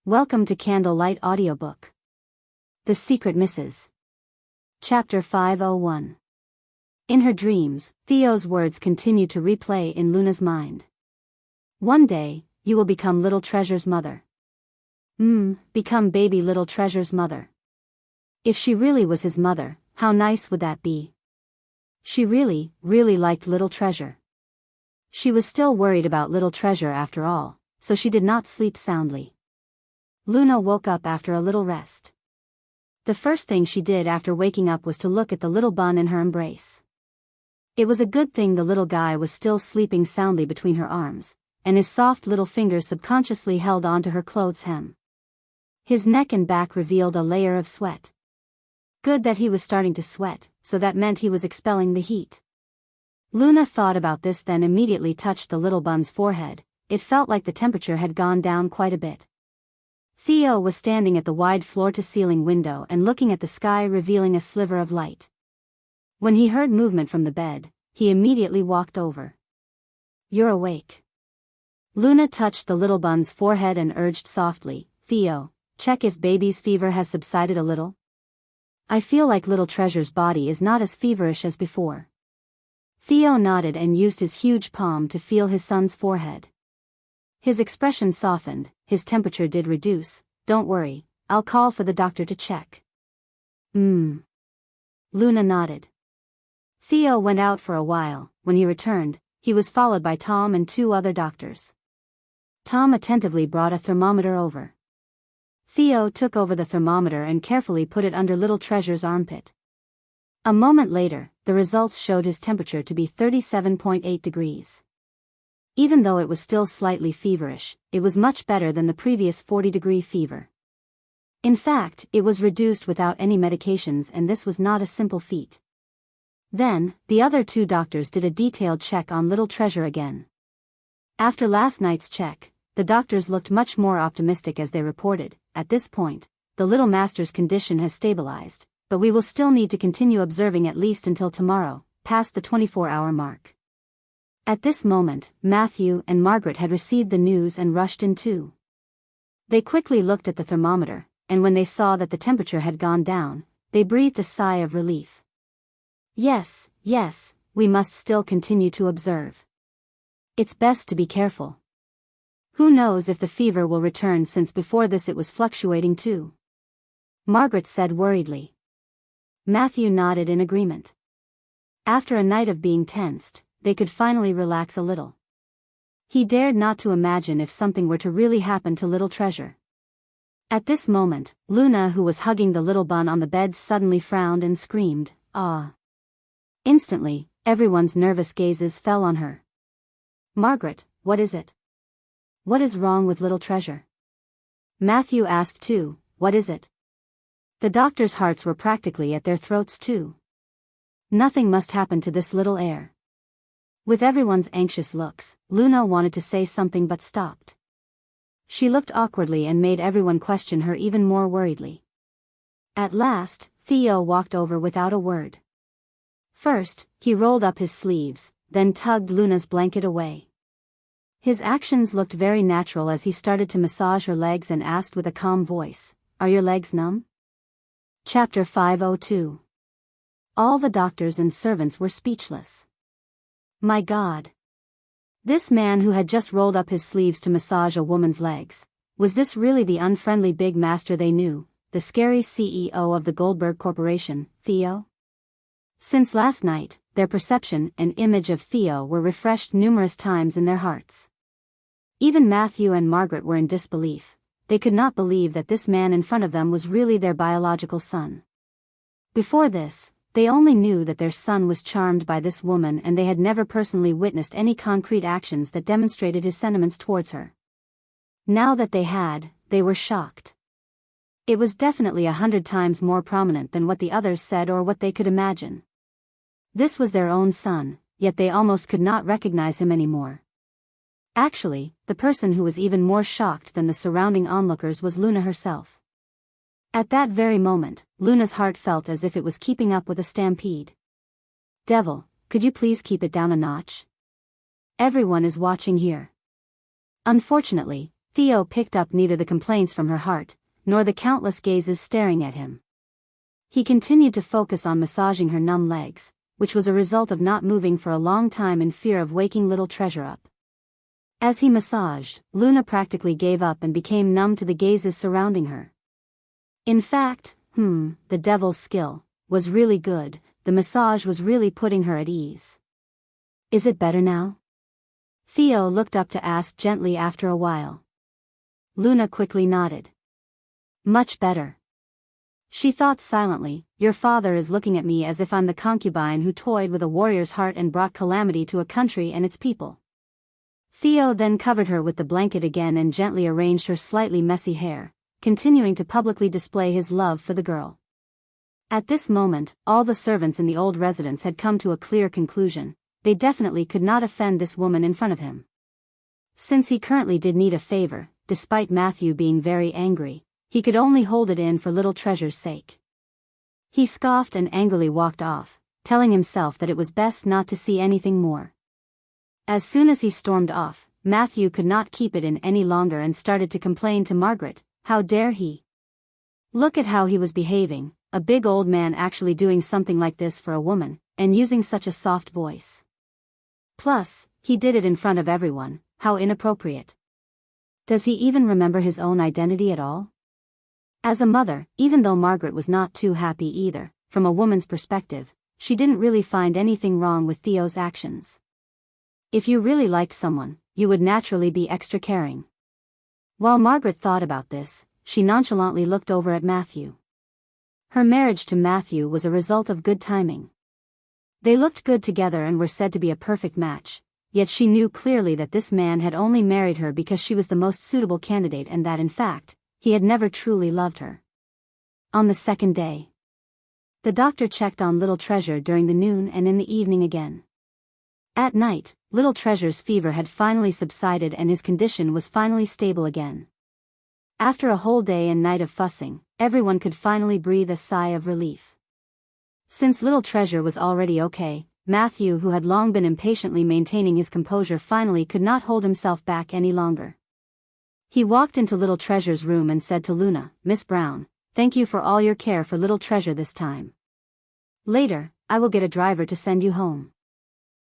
Welcome to CandleLight Audiobook. The Secret Misses. Chapter 501. In her dreams, Theo's words continue to replay in Luna's mind. One day, you will become Little Treasure's mother. Become baby Little Treasure's mother. If she really was his mother, how nice would that be? She really liked Little Treasure. She was still worried about Little Treasure after all, so she did not sleep soundly. Luna woke up after a little rest. The first thing she did after waking up was to look at the little bun in her embrace. It was a good thing the little guy was still sleeping soundly between her arms, and his soft little fingers subconsciously held onto her clothes hem. His neck and back revealed a layer of sweat. Good that he was starting to sweat, so that meant he was expelling the heat. Luna thought about this, then immediately touched the little bun's forehead. It felt like the temperature had gone down quite a bit. Theo was standing at the wide floor-to-ceiling window and looking at the sky, revealing a sliver of light. When he heard movement from the bed, he immediately walked over. "You're awake." Luna touched the little bun's forehead and urged softly, "Theo, check if baby's fever has subsided a little." "I feel like Little Treasure's body is not as feverish as before." Theo nodded and used his huge palm to feel his son's forehead. His expression softened, his temperature did reduce. "Don't worry, I'll call for the doctor to check." Luna nodded. Theo went out for a while. When he returned, he was followed by Tom and two other doctors. Tom attentively brought a thermometer over. Theo took over the thermometer and carefully put it under Little Treasure's armpit. A moment later, the results showed his temperature to be 37.8 degrees. Even though it was still slightly feverish, it was much better than the previous 40-degree fever. In fact, it was reduced without any medications, and this was not a simple feat. Then, the other two doctors did a detailed check on Little Treasure again. After last night's check, the doctors looked much more optimistic as they reported, "At this point, the little master's condition has stabilized, but we will still need to continue observing at least until tomorrow, past the 24-hour mark." At this moment, Matthew and Margaret had received the news and rushed in too. They quickly looked at the thermometer, and when they saw that the temperature had gone down, they breathed a sigh of relief. Yes, we must still continue to observe. It's best to be careful. Who knows if the fever will return, since before this it was fluctuating too?" Margaret said worriedly. Matthew nodded in agreement. After a night of being tensed, they could finally relax a little. He dared not to imagine if something were to really happen to Little Treasure. At this moment, Luna, who was hugging the little bun on the bed, suddenly frowned and screamed, "Ah!" Instantly, everyone's nervous gazes fell on her. "Margaret, what is it? What is wrong with Little Treasure?" Matthew asked too, "What is it?" The doctors' hearts were practically at their throats too. Nothing must happen to this little heir. With everyone's anxious looks, Luna wanted to say something but stopped. She looked awkwardly and made everyone question her even more worriedly. At last, Theo walked over without a word. First, he rolled up his sleeves, then tugged Luna's blanket away. His actions looked very natural as he started to massage her legs and asked with a calm voice, "Are your legs numb?" Chapter 502. All the doctors and servants were speechless. My God! This man who had just rolled up his sleeves to massage a woman's legs, was this really the unfriendly big master they knew, the scary CEO of the Goldberg Corporation, Theo? Since last night, their perception and image of Theo were refreshed numerous times in their hearts. Even Matthew and Margaret were in disbelief. They could not believe that this man in front of them was really their biological son. Before this, they only knew that their son was charmed by this woman, and they had never personally witnessed any concrete actions that demonstrated his sentiments towards her. Now that they had, they were shocked. It was definitely 100 times more prominent than what the others said or what they could imagine. This was their own son, yet they almost could not recognize him anymore. Actually, the person who was even more shocked than the surrounding onlookers was Luna herself. At that very moment, Luna's heart felt as if it was keeping up with a stampede. "Devil, could you please keep it down a notch? Everyone is watching here." Unfortunately, Theo picked up neither the complaints from her heart, nor the countless gazes staring at him. He continued to focus on massaging her numb legs, which was a result of not moving for a long time in fear of waking little treasure up. As he massaged, Luna practically gave up and became numb to the gazes surrounding her. In fact, the devil's skill was really good. The massage was really putting her at ease. Is it better now? Theo looked up to ask gently after a while. Luna quickly nodded. Much better. She thought silently, your father is looking at me as if I'm the concubine who toyed with a warrior's heart and brought calamity to a country and its people. Theo then covered her with the blanket again and gently arranged her slightly messy hair, continuing to publicly display his love for the girl. At this moment, all the servants in the old residence had come to a clear conclusion. They definitely could not offend this woman in front of him. Since he currently did need a favor, despite Matthew being very angry, he could only hold it in for little treasure's sake. He scoffed and angrily walked off, telling himself that it was best not to see anything more. As soon as he stormed off, Matthew could not keep it in any longer and started to complain to Margaret. How dare he? Look at how he was behaving, a big old man actually doing something like this for a woman, and using such a soft voice. Plus, he did it in front of everyone. How inappropriate. Does he even remember his own identity at all? As a mother, even though Margaret was not too happy either, from a woman's perspective, she didn't really find anything wrong with Theo's actions. If you really liked someone, you would naturally be extra caring. While Margaret thought about this, she nonchalantly looked over at Matthew. Her marriage to Matthew was a result of good timing. They looked good together and were said to be a perfect match, yet she knew clearly that this man had only married her because she was the most suitable candidate and that in fact, he had never truly loved her. On the second day, the doctor checked on little treasure during the noon and in the evening again. At night, little treasure's fever had finally subsided and his condition was finally stable again. After a whole day and night of fussing, everyone could finally breathe a sigh of relief. Since little treasure was already okay, Matthew, who had long been impatiently maintaining his composure, finally could not hold himself back any longer. He walked into little treasure's room and said to Luna, Miss Brown, thank you for all your care for little treasure this time. Later, I will get a driver to send you home.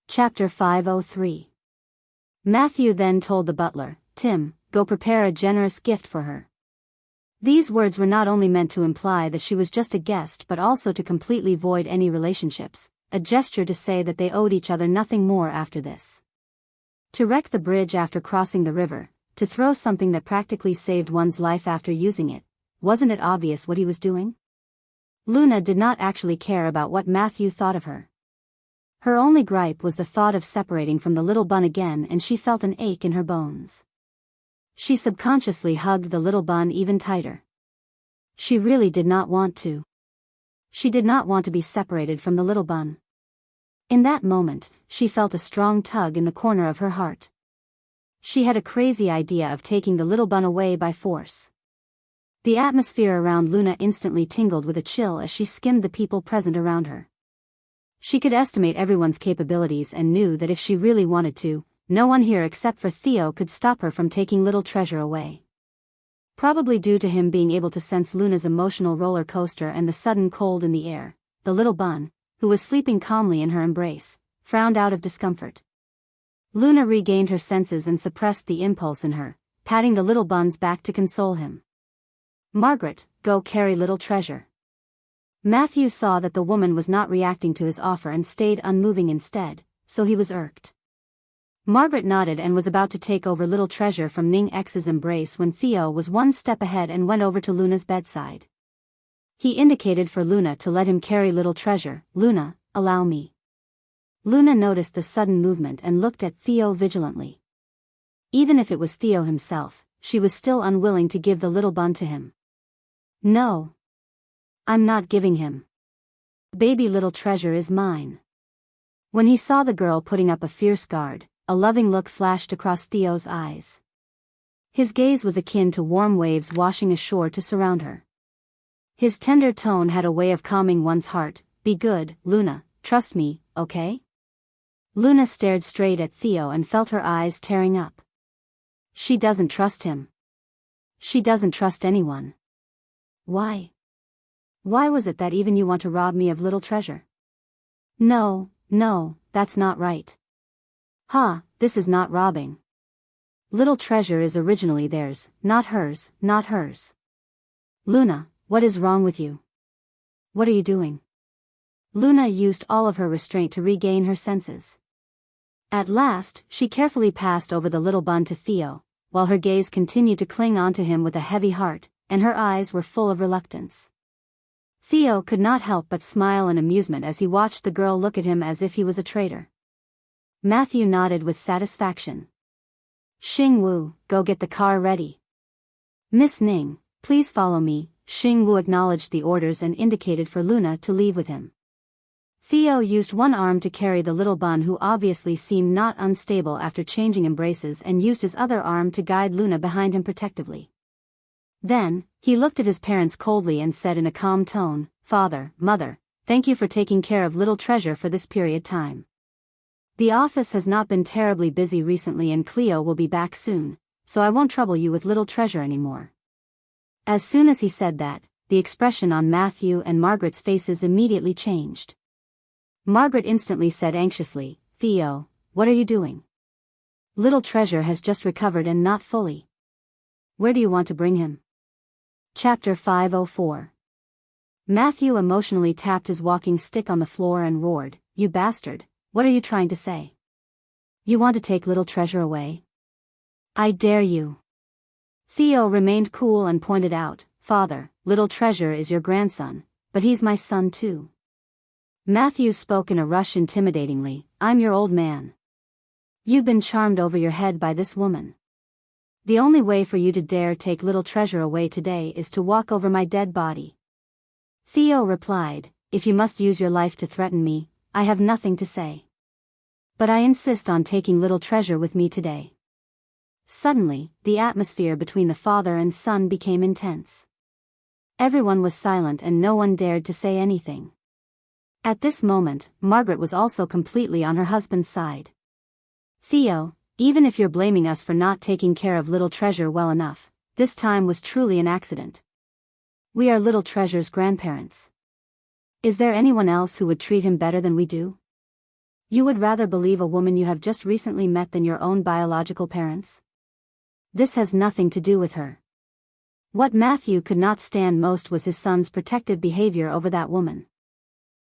Chapter 503. Matthew then told the butler, Tim, go prepare a generous gift for her. These words were not only meant to imply that she was just a guest but also to completely void any relationships, a gesture to say that they owed each other nothing more after this. To wreck the bridge after crossing the river, to throw something that practically saved one's life after using it, wasn't it obvious what he was doing? Luna did not actually care about what Matthew thought of her. Her only gripe was the thought of separating from the little bun again, and she felt an ache in her bones. She subconsciously hugged the little bun even tighter. She really did not want to. She did not want to be separated from the little bun. In that moment, she felt a strong tug in the corner of her heart. She had a crazy idea of taking the little bun away by force. The atmosphere around Luna instantly tingled with a chill as she skimmed the people present around her. She could estimate everyone's capabilities and knew that if she really wanted to, no one here except for Theo could stop her from taking little treasure away. Probably due to him being able to sense Luna's emotional roller coaster and the sudden cold in the air, the little bun, who was sleeping calmly in her embrace, frowned out of discomfort. Luna regained her senses and suppressed the impulse in her, patting the little bun's back to console him. Margaret, go carry little treasure. Matthew saw that the woman was not reacting to his offer and stayed unmoving instead, so he was irked. Margaret nodded and was about to take over little treasure from Ning X's embrace when Theo was one step ahead and went over to Luna's bedside. He indicated for Luna to let him carry little treasure. Luna, allow me. Luna noticed the sudden movement and looked at Theo vigilantly. Even if it was Theo himself, she was still unwilling to give the little bun to him. No. I'm not giving him. Baby little treasure is mine. When he saw the girl putting up a fierce guard, a loving look flashed across Theo's eyes. His gaze was akin to warm waves washing ashore to surround her. His tender tone had a way of calming one's heart. Be good, Luna, trust me, okay? Luna stared straight at Theo and felt her eyes tearing up. She doesn't trust him. She doesn't trust anyone. Why? Why was it that even you want to rob me of little treasure? No, that's not right. This is not robbing. Little treasure is originally theirs, not hers, not hers. Luna, what is wrong with you? What are you doing? Luna used all of her restraint to regain her senses. At last, she carefully passed over the little bun to Theo, while her gaze continued to cling onto him with a heavy heart, and her eyes were full of reluctance. Theo could not help but smile in amusement as he watched the girl look at him as if he was a traitor. Matthew nodded with satisfaction. Xing Wu, go get the car ready. Miss Ning, please follow me. Xing Wu acknowledged the orders and indicated for Luna to leave with him. Theo used one arm to carry the little bun, who obviously seemed not unstable after changing embraces, and used his other arm to guide Luna behind him protectively. Then, he looked at his parents coldly and said in a calm tone, Father, Mother, thank you for taking care of little treasure for this period time. The office has not been terribly busy recently and Cleo will be back soon, so I won't trouble you with little treasure anymore. As soon as he said that, the expression on Matthew and Margaret's faces immediately changed. Margaret instantly said anxiously, Theo, what are you doing? Little treasure has just recovered and not fully. Where do you want to bring him? Chapter 504. Matthew emotionally tapped his walking stick on the floor and roared, You bastard, what are you trying to say? You want to take little treasure away? I dare you. Theo remained cool and pointed out, Father, little treasure is your grandson, but he's my son too. Matthew spoke in a rush intimidatingly, I'm your old man. You've been charmed over your head by this woman. The only way for you to dare take little treasure away today is to walk over my dead body. Theo replied, If you must use your life to threaten me, I have nothing to say. But I insist on taking little treasure with me today. Suddenly, the atmosphere between the father and son became intense. Everyone was silent and no one dared to say anything. At this moment, Margaret was also completely on her husband's side. Theo, even if you're blaming us for not taking care of little treasure well enough, this time was truly an accident. We are little treasure's grandparents. Is there anyone else who would treat him better than we do? You would rather believe a woman you have just recently met than your own biological parents? This has nothing to do with her. What Matthew could not stand most was his son's protective behavior over that woman.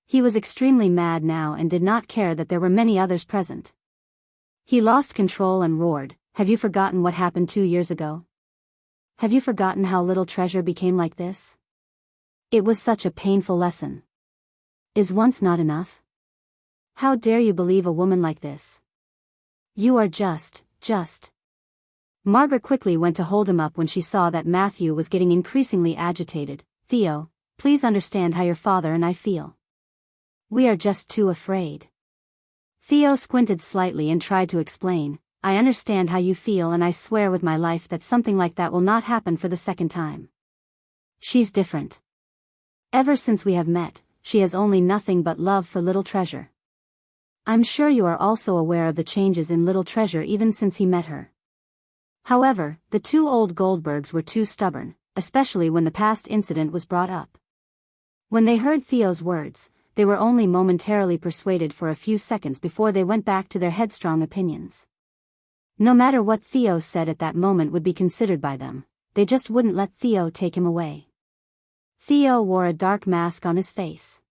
He was extremely mad now and did not care that there were many others present. He lost control and roared, Have you forgotten what happened 2 years ago? Have you forgotten how little treasure became like this? It was such a painful lesson. Is once not enough? How dare you believe a woman like this? You are just. Margaret quickly went to hold him up when she saw that Matthew was getting increasingly agitated. Theo, please understand how your father and I feel. We are just too afraid. Theo squinted slightly and tried to explain, I understand how you feel and I swear with my life that something like that will not happen for the second time. She's different. Ever since we have met, she has only nothing but love for little treasure. I'm sure you are also aware of the changes in little treasure even since he met her. However, the two old Goldbergs were too stubborn, especially when the past incident was brought up. When they heard Theo's words, they were only momentarily persuaded for a few seconds before they went back to their headstrong opinions. No matter what Theo said at that moment would be considered by them, they just wouldn't let Theo take him away. Theo wore a dark mask on his face.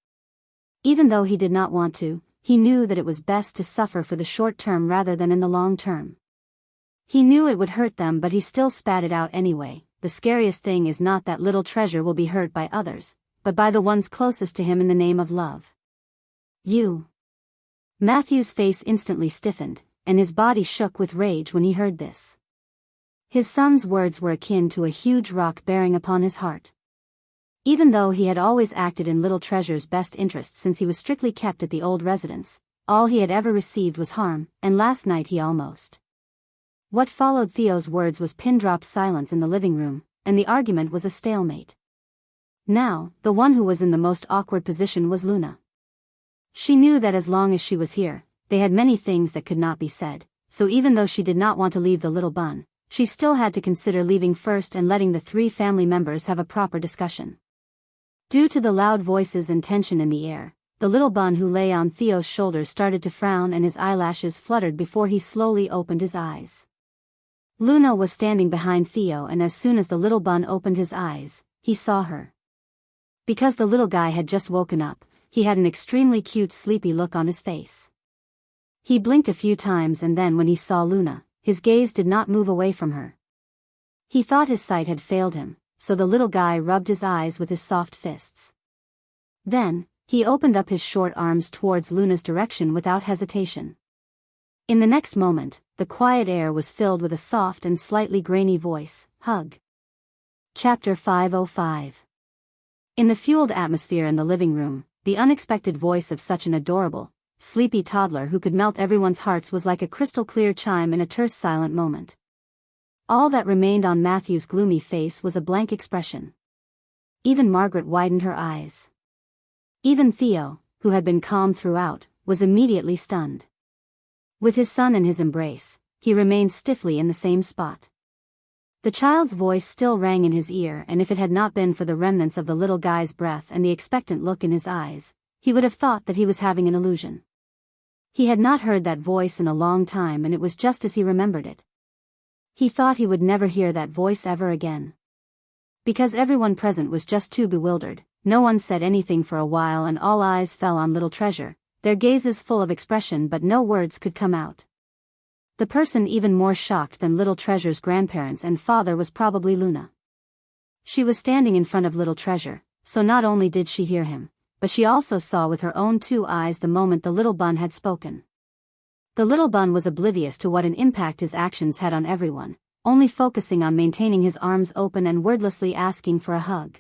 Even though he did not want to, he knew that it was best to suffer for the short term rather than in the long term. He knew it would hurt them, but he still spat it out anyway. The scariest thing is not that little treasure will be hurt by others, but by the ones closest to him in the name of love. You. Matthew's face instantly stiffened, and his body shook with rage when he heard this. His son's words were akin to a huge rock bearing upon his heart. Even though he had always acted in little treasure's best interests since he was strictly kept at the old residence, all he had ever received was harm, and last night he almost. What followed Theo's words was pin-drop silence in the living room, and the argument was a stalemate. Now, the one who was in the most awkward position was Luna. She knew that as long as she was here, they had many things that could not be said, so even though she did not want to leave the little bun, she still had to consider leaving first and letting the three family members have a proper discussion. Due to the loud voices and tension in the air, the little bun who lay on Theo's shoulders started to frown and his eyelashes fluttered before he slowly opened his eyes. Luna was standing behind Theo, and as soon as the little bun opened his eyes, he saw her. Because the little guy had just woken up, he had an extremely cute sleepy look on his face. He blinked a few times, and then when he saw Luna, his gaze did not move away from her. He thought his sight had failed him, so the little guy rubbed his eyes with his soft fists. Then, he opened up his short arms towards Luna's direction without hesitation. In the next moment, the quiet air was filled with a soft and slightly grainy voice, "Hug." Chapter 505. In the fueled atmosphere in the living room, the unexpected voice of such an adorable, sleepy toddler who could melt everyone's hearts was like a crystal-clear chime in a terse silent moment. All that remained on Matthew's gloomy face was a blank expression. Even Margaret widened her eyes. Even Theo, who had been calm throughout, was immediately stunned. With his son in his embrace, he remained stiffly in the same spot. The child's voice still rang in his ear, and if it had not been for the remnants of the little guy's breath and the expectant look in his eyes, he would have thought that he was having an illusion. He had not heard that voice in a long time, and it was just as he remembered it. He thought he would never hear that voice ever again. Because everyone present was just too bewildered, no one said anything for a while, and all eyes fell on Little Treasure, their gazes full of expression, but no words could come out. The person even more shocked than Little Treasure's grandparents and father was probably Luna. She was standing in front of Little Treasure, so not only did she hear him, but she also saw with her own two eyes the moment the little bun had spoken. The little bun was oblivious to what an impact his actions had on everyone, only focusing on maintaining his arms open and wordlessly asking for a hug.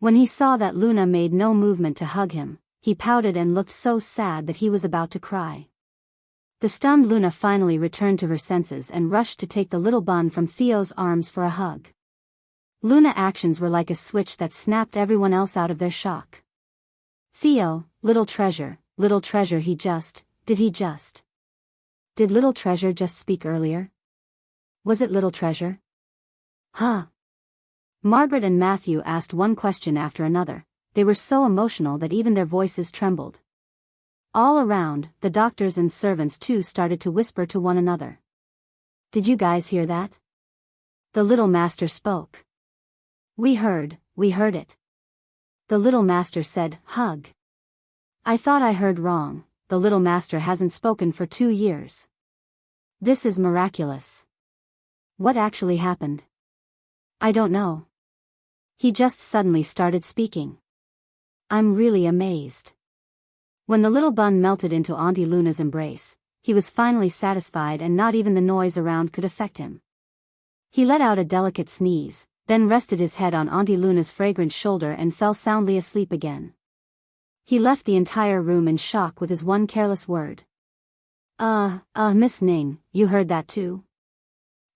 When he saw that Luna made no movement to hug him, he pouted and looked so sad that he was about to cry. The stunned Luna finally returned to her senses and rushed to take the little bun from Theo's arms for a hug. Luna's actions were like a switch that snapped everyone else out of their shock. Theo, Little Treasure, Did Little Treasure just speak earlier? Was it Little Treasure? Huh? Margaret and Matthew asked one question after another. They were so emotional that even their voices trembled. All around, the doctors and servants too started to whisper to one another. "Did you guys hear that?" The little master spoke. We heard it." The little master said, "Hug." "I thought I heard wrong, the little master hasn't spoken for 2 years. This is miraculous." "What actually happened?" "I don't know. He just suddenly started speaking. I'm really amazed." When the little bun melted into Auntie Luna's embrace, he was finally satisfied, and not even the noise around could affect him. He let out a delicate sneeze, then rested his head on Auntie Luna's fragrant shoulder and fell soundly asleep again. He left the entire room in shock with his one careless word. Miss Ning, you heard that too?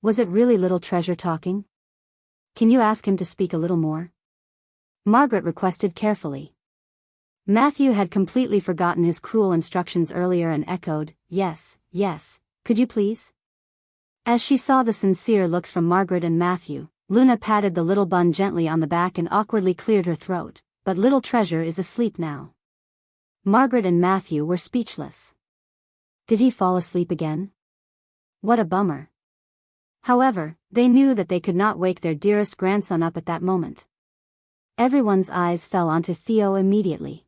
Was it really Little Treasure talking? Can you ask him to speak a little more?" Margaret requested carefully. Matthew had completely forgotten his cruel instructions earlier and echoed, yes, could you please?" As she saw the sincere looks from Margaret and Matthew, Luna patted the little bun gently on the back and awkwardly cleared her throat, "But Little Treasure is asleep now." Margaret and Matthew were speechless. Did he fall asleep again? What a bummer. However, they knew that they could not wake their dearest grandson up at that moment. Everyone's eyes fell onto Theo immediately.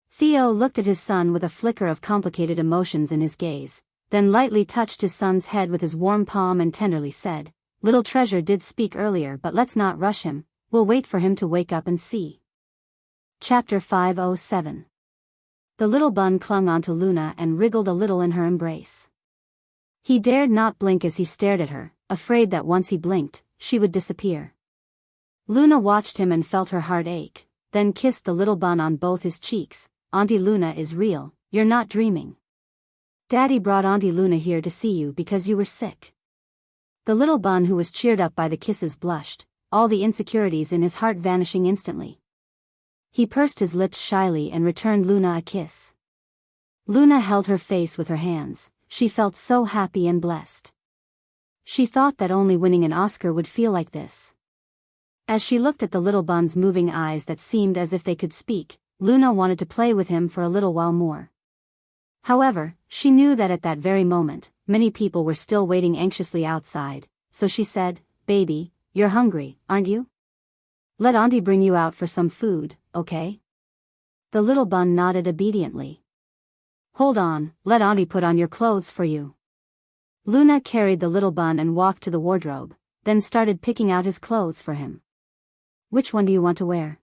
Theo looked at his son with a flicker of complicated emotions in his gaze, then lightly touched his son's head with his warm palm and tenderly said, "Little Treasure did speak earlier, but let's not rush him, we'll wait for him to wake up and see." Chapter 507. The little bun clung onto Luna and wriggled a little in her embrace. He dared not blink as he stared at her, afraid that once he blinked, she would disappear. Luna watched him and felt her heart ache, then kissed the little bun on both his cheeks. "Auntie Luna is real, you're not dreaming. Daddy brought Auntie Luna here to see you because you were sick." The little bun, who was cheered up by the kisses, blushed, all the insecurities in his heart vanishing instantly. He pursed his lips shyly and returned Luna a kiss. Luna held her face with her hands, she felt so happy and blessed. She thought that only winning an Oscar would feel like this. As she looked at the little bun's moving eyes that seemed as if they could speak, Luna wanted to play with him for a little while more. However, she knew that at that very moment, many people were still waiting anxiously outside, so she said, "Baby, you're hungry, aren't you? Let Auntie bring you out for some food, okay?" The little bun nodded obediently. "Hold on, let Auntie put on your clothes for you." Luna carried the little bun and walked to the wardrobe, then started picking out his clothes for him. "Which one do you want to wear?"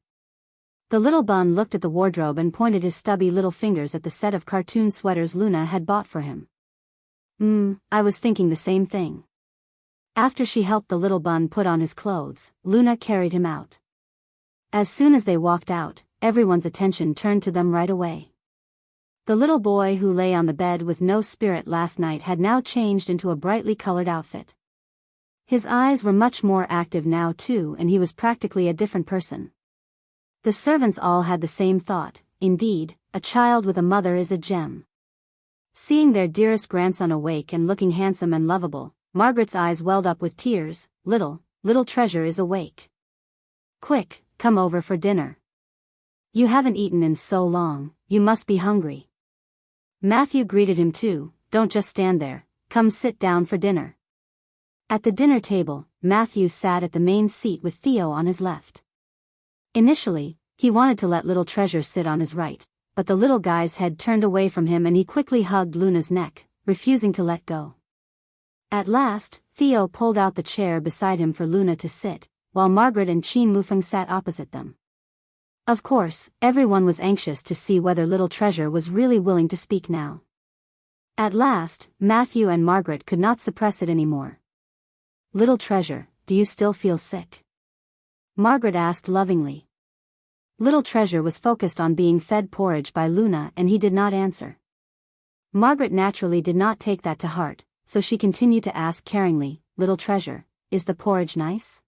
The little bun looked at the wardrobe and pointed his stubby little fingers at the set of cartoon sweaters Luna had bought for him. I was thinking the same thing." After she helped the little bun put on his clothes, Luna carried him out. As soon as they walked out, everyone's attention turned to them right away. The little boy who lay on the bed with no spirit last night had now changed into a brightly colored outfit. His eyes were much more active now too, and he was practically a different person. The servants all had the same thought. Indeed, a child with a mother is a gem. Seeing their dearest grandson awake and looking handsome and lovable, Margaret's eyes welled up with tears. Little treasure is awake. Quick, come over for dinner. You haven't eaten in so long, you must be hungry." Matthew greeted him too. "Don't just stand there, come sit down for dinner." At the dinner table, Matthew sat at the main seat with Theo on his left. Initially, he wanted to let little treasure sit on his right, but the little guy's head turned away from him and he quickly hugged Luna's neck, refusing to let go. At last, Theo pulled out the chair beside him for Luna to sit, while Margaret and Chin Mufeng sat opposite them. Of course, everyone was anxious to see whether little treasure was really willing to speak now. At last, Matthew and Margaret could not suppress it anymore. "Little treasure, do you still feel sick?" Margaret asked lovingly. Little treasure was focused on being fed porridge by Luna and he did not answer. Margaret naturally did not take that to heart, so she continued to ask caringly, "Little treasure, is the porridge nice?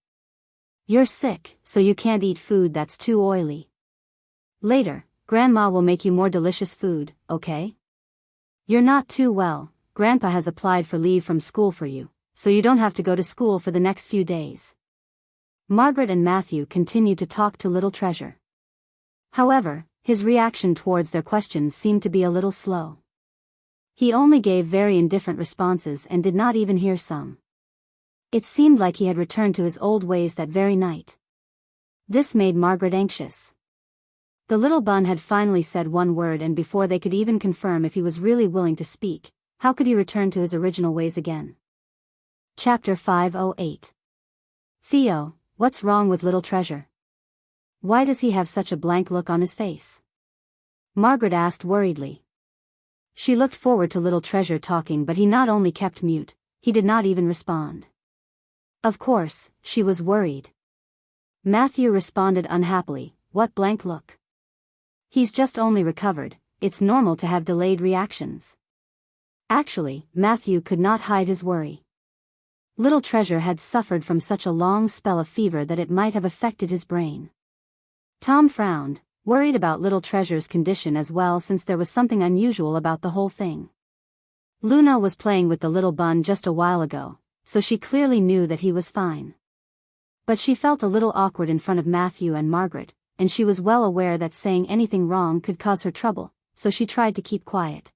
You're sick, so you can't eat food that's too oily. Later, Grandma will make you more delicious food, okay? You're not too well, Grandpa has applied for leave from school for you, so you don't have to go to school for the next few days." Margaret and Matthew continued to talk to little treasure. However, his reaction towards their questions seemed to be a little slow. He only gave very indifferent responses and did not even hear some. It seemed like he had returned to his old ways that very night. This made Margaret anxious. The little bun had finally said one word, and before they could even confirm if he was really willing to speak, how could he return to his original ways again? Chapter 508. "Theo, what's wrong with little treasure? Why does he have such a blank look on his face?" Margaret asked worriedly. She looked forward to little treasure talking, but he not only kept mute, he did not even respond. Of course, she was worried. Matthew responded unhappily, "What blank look? He's just only recovered, it's normal to have delayed reactions." Actually, Matthew could not hide his worry. Little treasure had suffered from such a long spell of fever that it might have affected his brain. Tom frowned, worried about little treasure's condition as well, since there was something unusual about the whole thing. Luna was playing with the little bun just a while ago, so she clearly knew that he was fine. But she felt a little awkward in front of Matthew and Margaret, and she was well aware that saying anything wrong could cause her trouble, so she tried to keep quiet.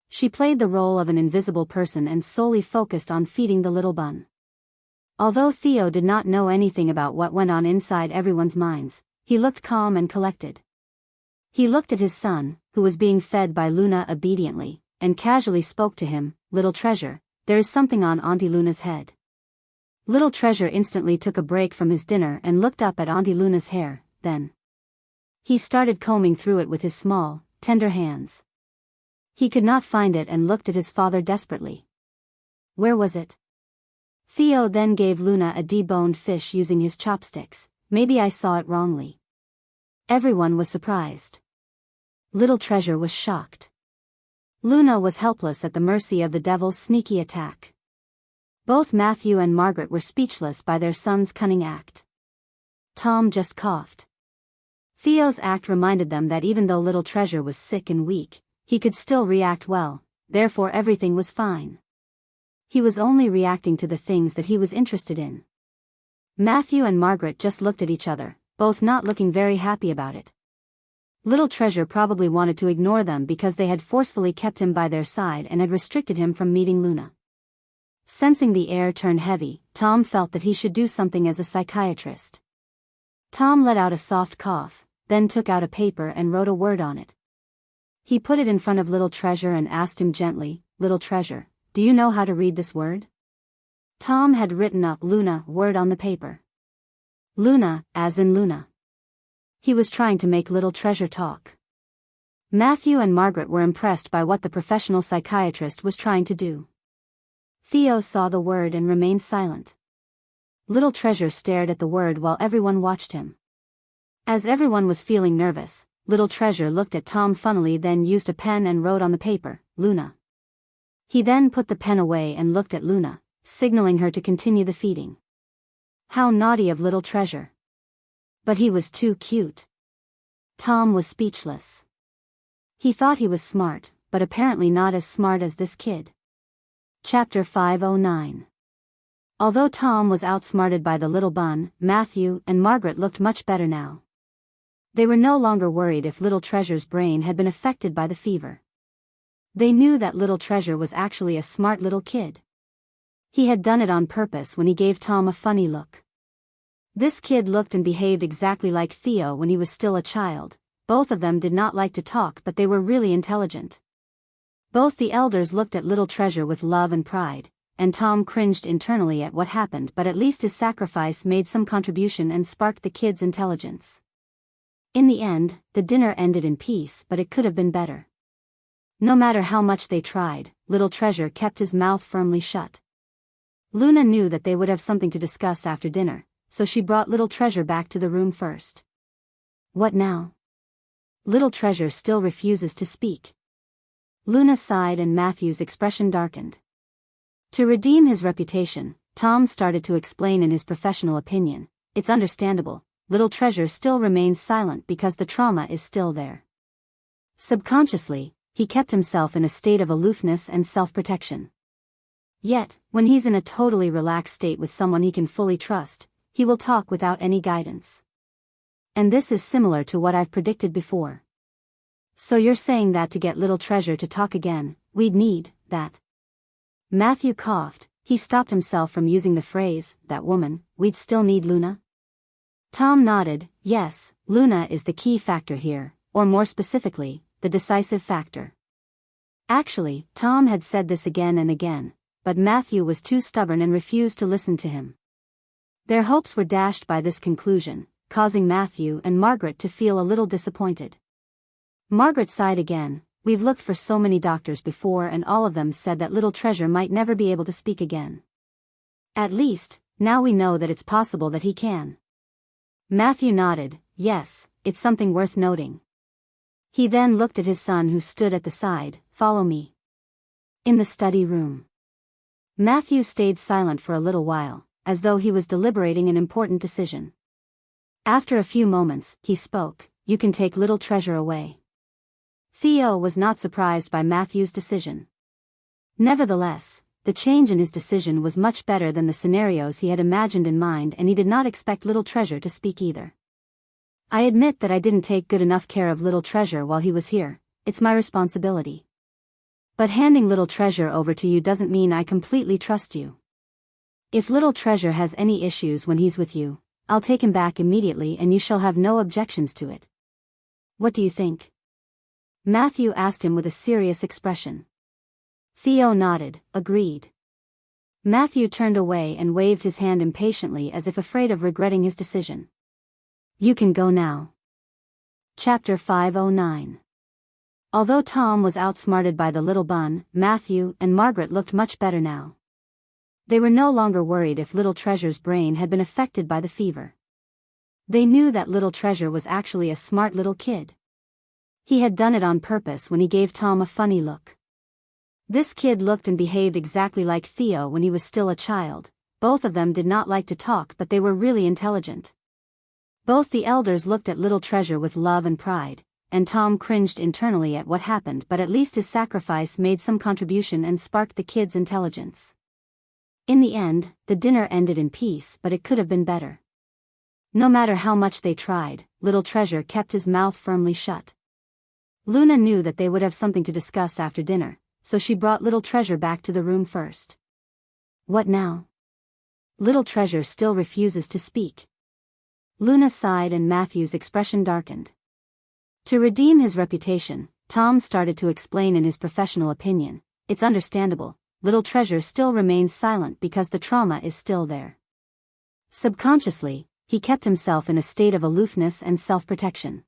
She played the role of an invisible person and solely focused on feeding the little bun. Although Theo did not know anything about what went on inside everyone's minds, he looked calm and collected. He looked at his son, who was being fed by Luna obediently, and casually spoke to him, "Little treasure, there is something on Auntie Luna's head." Little treasure instantly took a break from his dinner and looked up at Auntie Luna's hair, then he started combing through it with his small, tender hands. He could not find it and looked at his father desperately. Where was it? Theo then gave Luna a deboned fish using his chopsticks. "Maybe I saw it wrongly." Everyone was surprised. Little treasure was shocked. Luna was helpless at the mercy of the devil's sneaky attack. Both Matthew and Margaret were speechless by their son's cunning act. Tom just coughed. Theo's act reminded them that even though little treasure was sick and weak, he could still react well, therefore everything was fine. He was only reacting to the things that he was interested in. Matthew and Margaret just looked at each other, both not looking very happy about it. Little Treasure probably wanted to ignore them because they had forcefully kept him by their side and had restricted him from meeting Luna. Sensing the air turn heavy, Tom felt that he should do something as a psychiatrist. Tom let out a soft cough, then took out a paper and wrote a word on it. He put it in front of Little Treasure and asked him gently, "Little Treasure, do you know how to read this word?" Tom had written up Luna word on the paper. Luna, as in Luna. He was trying to make Little Treasure talk. Matthew and Margaret were impressed by what the professional psychiatrist was trying to do. Theo saw the word and remained silent. Little Treasure stared at the word while everyone watched him. As everyone was feeling nervous, Little Treasure looked at Tom funnily, then used a pen and wrote on the paper, "Luna." He then put the pen away and looked at Luna, signaling her to continue the feeding. How naughty of Little Treasure. But he was too cute. Tom was speechless. He thought he was smart, but apparently not as smart as this kid. Chapter 509. Although Tom was outsmarted by the little bun, Matthew and Margaret looked much better now. They were no longer worried if Little Treasure's brain had been affected by the fever. They knew that Little Treasure was actually a smart little kid. He had done it on purpose when he gave Tom a funny look. This kid looked and behaved exactly like Theo when he was still a child. Both of them did not like to talk, but they were really intelligent. Both the elders looked at Little Treasure with love and pride, and Tom cringed internally at what happened, but at least his sacrifice made some contribution and sparked the kid's intelligence. In the end, the dinner ended in peace, but it could have been better. No matter how much they tried, Little Treasure kept his mouth firmly shut. Luna knew that they would have something to discuss after dinner, so she brought Little Treasure back to the room first. What now? Little Treasure still refuses to speak. Luna sighed and Matthew's expression darkened. To redeem his reputation, Tom started to explain in his professional opinion. It's understandable, Little Treasure still remains silent because the trauma is still there. Subconsciously, he kept himself in a state of aloofness and self-protection. Yet, when he's in a totally relaxed state with someone he can fully trust, he will talk without any guidance. And this is similar to what I've predicted before. So you're saying that to get Little Treasure to talk again, we'd need that? Matthew coughed. He stopped himself from using the phrase, "that woman." We'd still need Luna? Tom nodded. Yes, Luna is the key factor here, or more specifically, the decisive factor. Actually, Tom had said this again and again, but Matthew was too stubborn and refused to listen to him. Their hopes were dashed by this conclusion, causing Matthew and Margaret to feel a little disappointed. Margaret sighed again. We've looked for so many doctors before and all of them said that Little Treasure might never be able to speak again. At least, now we know that it's possible that he can. Matthew nodded. Yes, it's something worth noting. He then looked at his son who stood at the side. Follow me. In the study room. Matthew stayed silent for a little while, as though he was deliberating an important decision. After a few moments, he spoke. You can take Little Treasure away. Theo was not surprised by Matthew's decision. Nevertheless, the change in his decision was much better than the scenarios he had imagined in mind, and he did not expect Little Treasure to speak either. I admit that I didn't take good enough care of Little Treasure while he was here. It's my responsibility. But handing Little Treasure over to you doesn't mean I completely trust you. If Little Treasure has any issues when he's with you, I'll take him back immediately and you shall have no objections to it. What do you think? Matthew asked him with a serious expression. Theo nodded, agreed. Matthew turned away and waved his hand impatiently as if afraid of regretting his decision. You can go now. Chapter 509. Although Tom was outsmarted by the little bun, Matthew and Margaret looked much better now. They were no longer worried if Little Treasure's brain had been affected by the fever. They knew that Little Treasure was actually a smart little kid. He had done it on purpose when he gave Tom a funny look. This kid looked and behaved exactly like Theo when he was still a child. Both of them did not like to talk, but they were really intelligent. Both the elders looked at Little Treasure with love and pride, and Tom cringed internally at what happened, but at least his sacrifice made some contribution and sparked the kid's intelligence. In the end, the dinner ended in peace, but it could have been better. No matter how much they tried, Little Treasure kept his mouth firmly shut. Luna knew that they would have something to discuss after dinner, so she brought Little Treasure back to the room first. What now? Little Treasure still refuses to speak. Luna sighed and Matthew's expression darkened. To redeem his reputation, Tom started to explain in his professional opinion, it's understandable, Little Treasure still remains silent because the trauma is still there. Subconsciously, he kept himself in a state of aloofness and self-protection.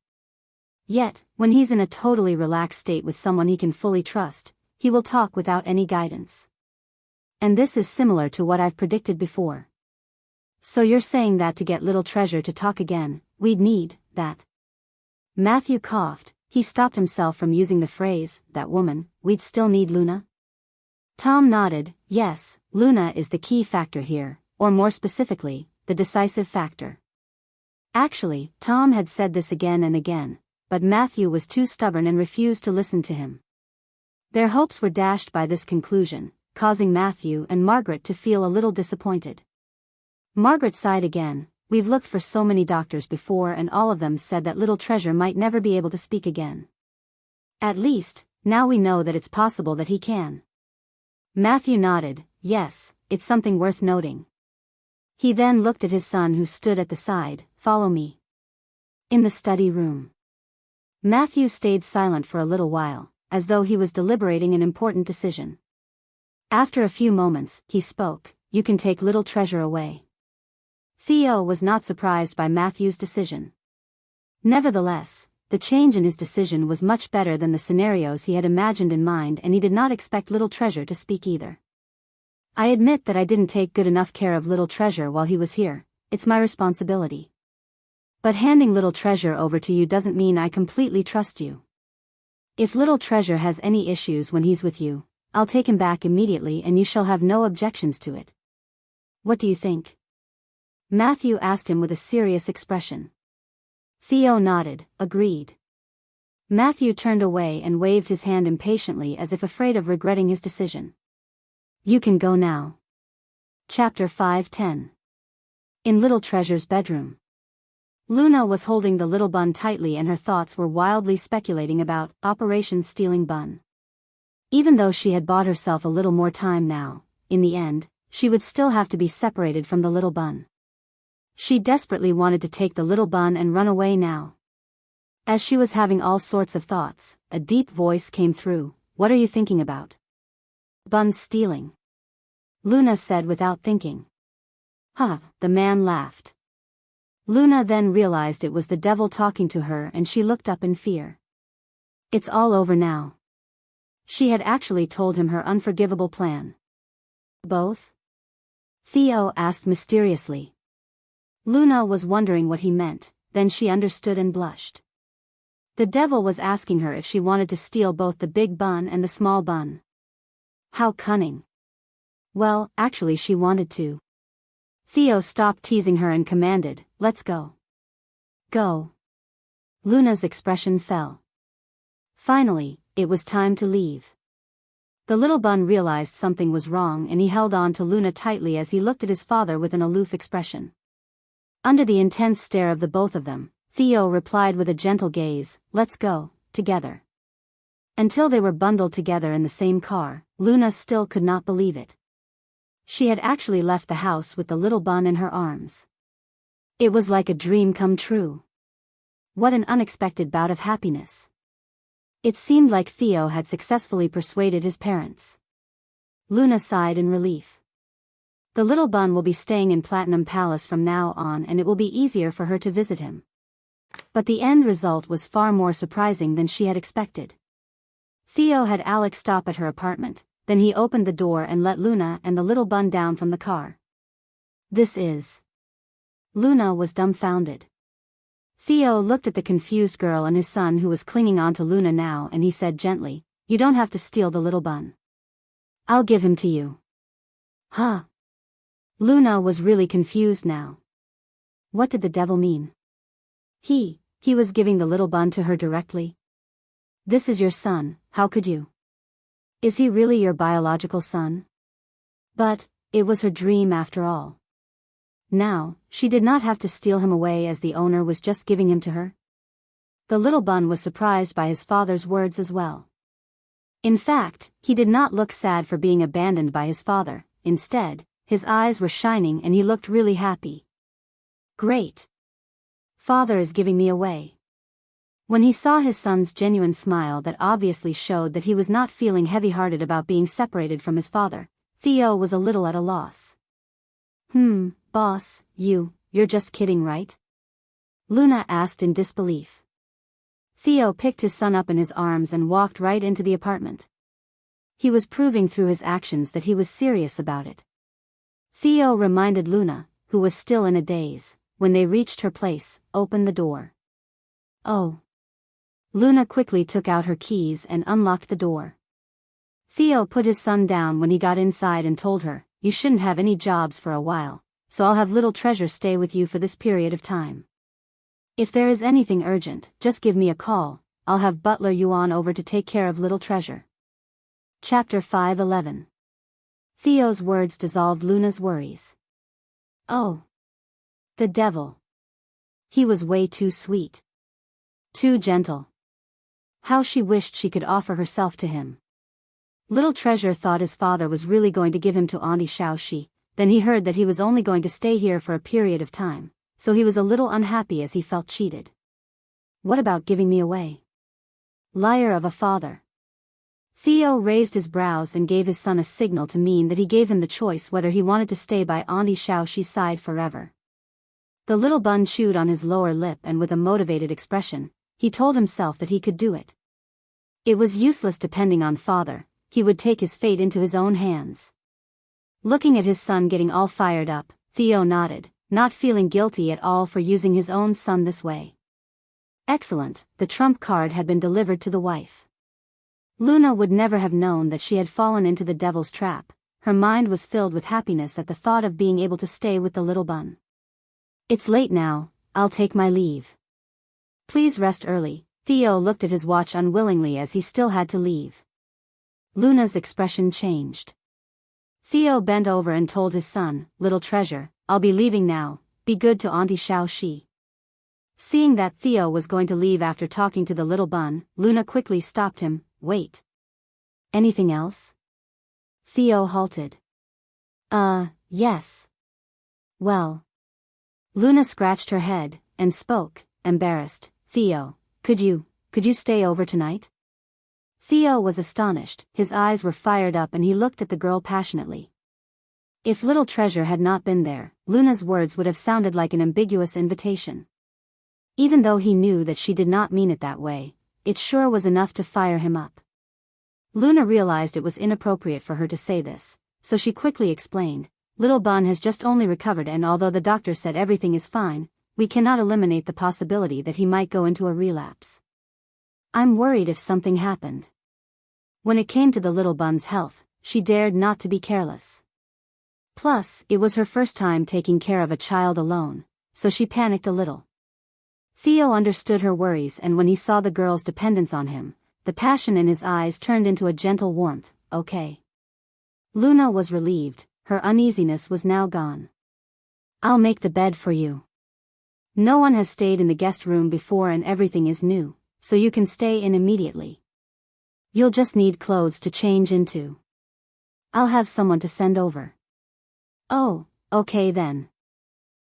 Yet, when he's in a totally relaxed state with someone he can fully trust, he will talk without any guidance. And this is similar to what I've predicted before. So you're saying that to get Little Treasure to talk again, we'd need that? Matthew coughed. He stopped himself from using the phrase, that woman, we'd still need Luna? Tom nodded, yes, Luna is the key factor here, or more specifically, the decisive factor. Actually, Tom had said this again and again, but Matthew was too stubborn and refused to listen to him. Their hopes were dashed by this conclusion, causing Matthew and Margaret to feel a little disappointed. Margaret sighed again, we've looked for so many doctors before and all of them said that Little Treasure might never be able to speak again. At least, now we know that it's possible that he can. Matthew nodded, yes, it's something worth noting. He then looked at his son who stood at the side, follow me. In the study room. Matthew stayed silent for a little while, as though he was deliberating an important decision. After a few moments, he spoke, you can take Little Treasure away. Theo was not surprised by Matthew's decision. Nevertheless, the change in his decision was much better than the scenarios he had imagined in mind and he did not expect Little Treasure to speak either. I admit that I didn't take good enough care of Little Treasure while he was here, it's my responsibility. But handing Little Treasure over to you doesn't mean I completely trust you. If Little Treasure has any issues when he's with you, I'll take him back immediately and you shall have no objections to it. What do you think? Matthew asked him with a serious expression. Theo nodded, agreed. Matthew turned away and waved his hand impatiently as if afraid of regretting his decision. You can go now. Chapter 5:10. In Little Treasure's bedroom. Luna was holding the little bun tightly and her thoughts were wildly speculating about Operation Stealing Bun. Even though she had bought herself a little more time now, in the end, she would still have to be separated from the little bun. She desperately wanted to take the little bun and run away now. As she was having all sorts of thoughts, a deep voice came through, what are you thinking about? Bun stealing. Luna said without thinking. Huh, the man laughed. Luna then realized it was the devil talking to her and she looked up in fear. It's all over now. She had actually told him her unforgivable plan. Both? Theo asked mysteriously. Luna was wondering what he meant, then she understood and blushed. The devil was asking her if she wanted to steal both the big bun and the small bun. How cunning. Well, actually she wanted to. Theo stopped teasing her and commanded, let's go. Go. Luna's expression fell. Finally, it was time to leave. The little bun realized something was wrong and he held on to Luna tightly as he looked at his father with an aloof expression. Under the intense stare of the both of them, Theo replied with a gentle gaze, let's go, together. Until they were bundled together in the same car, Luna still could not believe it. She had actually left the house with the little bun in her arms. It was like a dream come true. What an unexpected bout of happiness. It seemed like Theo had successfully persuaded his parents. Luna sighed in relief. The little bun will be staying in Platinum Palace from now on and it will be easier for her to visit him. But the end result was far more surprising than she had expected. Theo had Alex stop at her apartment, then he opened the door and let Luna and the little bun down from the car. This is... Luna was dumbfounded. Theo looked at the confused girl and his son who was clinging on to Luna now and he said gently, you don't have to steal the little bun. I'll give him to you. Huh? Luna was really confused now. What did the devil mean? He was giving the little bun to her directly? This is your son, how could you? Is he really your biological son? But It was her dream after all. Now, she did not have to steal him away as the owner was just giving him to her. The little bun was surprised by his father's words as well. In fact, he did not look sad for being abandoned by his father. Instead, his eyes were shining and he looked really happy. Great. Father is giving me away. When he saw his son's genuine smile that obviously showed that he was not feeling heavy-hearted about being separated from his father, Theo was a little at a loss. Boss, you're just kidding, right? Luna asked in disbelief. Theo picked his son up in his arms and walked right into the apartment. He was proving through his actions that he was serious about it. Theo reminded Luna, who was still in a daze, when they reached her place, open the door. Oh. Luna quickly took out her keys and unlocked the door. Theo put his son down when he got inside and told her, "You shouldn't have any jobs for a while, so I'll have little Treasure stay with you for this period of time. If there is anything urgent, just give me a call, I'll have Butler Yuan over to take care of little Treasure." Chapter 5:11. Theo's words dissolved Luna's worries. Oh. The devil. He was way too sweet. Too gentle. How she wished she could offer herself to him. Little Treasure thought his father was really going to give him to Auntie Xiaoxi, then he heard that he was only going to stay here for a period of time, so he was a little unhappy as he felt cheated. What about giving me away? Liar of a father. Theo raised his brows and gave his son a signal to mean that he gave him the choice whether he wanted to stay by Auntie Xiaoxi's side forever. The little bun chewed on his lower lip and with a motivated expression, he told himself that he could do it. It was useless depending on father, he would take his fate into his own hands. Looking at his son getting all fired up, Theo nodded, not feeling guilty at all for using his own son this way. Excellent, the trump card had been delivered to the wife. Luna would never have known that she had fallen into the devil's trap. Her mind was filled with happiness at the thought of being able to stay with the little bun. It's late now, I'll take my leave. Please rest early. Theo looked at his watch unwillingly as he still had to leave. Luna's expression changed. Theo bent over and told his son, "Little Treasure, I'll be leaving now, be good to Auntie Xiaoxi." Seeing that Theo was going to leave after talking to the little bun, Luna quickly stopped him. Wait. Anything else? Theo halted. Yes. Well. Luna scratched her head, and spoke, embarrassed. Theo, could you stay over tonight? Theo was astonished, his eyes were fired up and he looked at the girl passionately. If little Treasure had not been there, Luna's words would have sounded like an ambiguous invitation. Even though he knew that she did not mean it that way, it sure was enough to fire him up. Luna realized it was inappropriate for her to say this, so she quickly explained, "Little Bun has just only recovered and although the doctor said everything is fine, we cannot eliminate the possibility that he might go into a relapse. I'm worried if something happened." When it came to the little bun's health, she dared not to be careless. Plus, it was her first time taking care of a child alone, so she panicked a little. Theo understood her worries and when he saw the girl's dependence on him, the passion in his eyes turned into a gentle warmth. Okay. Luna was relieved, her uneasiness was now gone. "I'll make the bed for you. No one has stayed in the guest room before and everything is new, so you can stay in immediately. You'll just need clothes to change into. I'll have someone to send over." "Oh, okay then."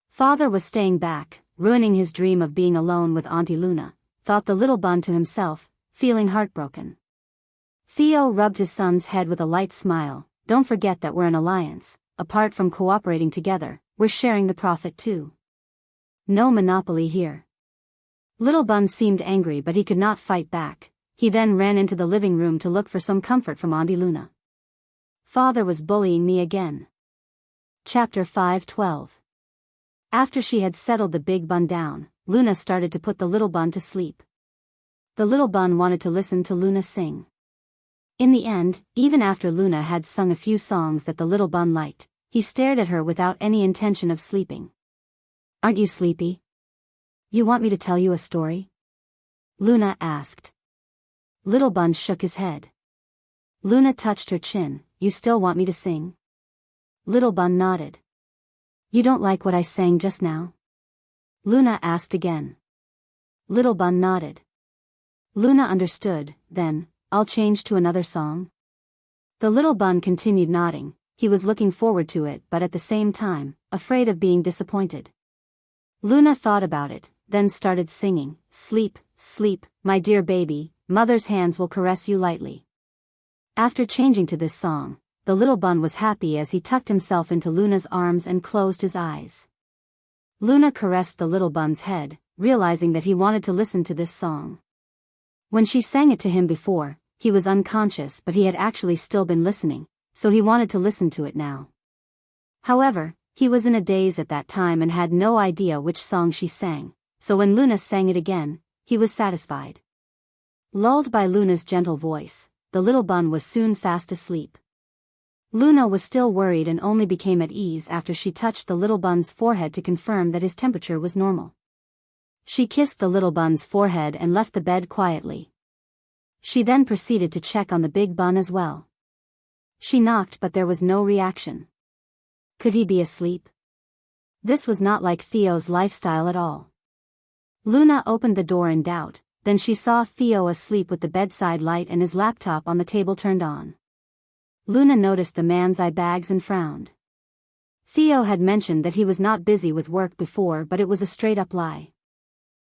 Father was staying back, ruining his dream of being alone with Auntie Luna, thought the little bun to himself, feeling heartbroken. Theo rubbed his son's head with a light smile. "Don't forget that we're an alliance, apart from cooperating together, we're sharing the profit too. No monopoly here." Little Bun seemed angry but he could not fight back. He then ran into the living room to look for some comfort from Auntie Luna. "Father was bullying me again." Chapter 5:12. After she had settled the big bun down, Luna started to put the little bun to sleep. The little bun wanted to listen to Luna sing. In the end, even after Luna had sung a few songs that the little bun liked, he stared at her without any intention of sleeping. "Aren't you sleepy? You want me to tell you a story?" Luna asked. Little Bun shook his head. Luna touched her chin. "You still want me to sing?" Little Bun nodded. You don't like what I sang just now? Luna asked again. Little Bun nodded. Luna understood. Then, I'll change to another song. The little bun continued nodding. He was looking forward to it but at the same time, afraid of being disappointed. Luna thought about it, then started singing, Sleep, sleep, my dear baby, mother's hands will caress you lightly. After changing to this song, the little bun was happy as he tucked himself into Luna's arms and closed his eyes. Luna caressed the little bun's head, realizing that he wanted to listen to this song. When she sang it to him before, he was unconscious but he had actually still been listening, so he wanted to listen to it now. However, he was in a daze at that time and had no idea which song she sang, so when Luna sang it again, he was satisfied. Lulled by Luna's gentle voice, the little bun was soon fast asleep. Luna was still worried and only became at ease after she touched the little bun's forehead to confirm that his temperature was normal. She kissed the little bun's forehead and left the bed quietly. She then proceeded to check on the big bun as well. She knocked but there was no reaction. Could he be asleep? This was not like Theo's lifestyle at all. Luna opened the door in doubt, then she saw Theo asleep with the bedside light and his laptop on the table turned on. Luna noticed the man's eye bags and frowned. Theo had mentioned that he was not busy with work before but it was a straight-up lie.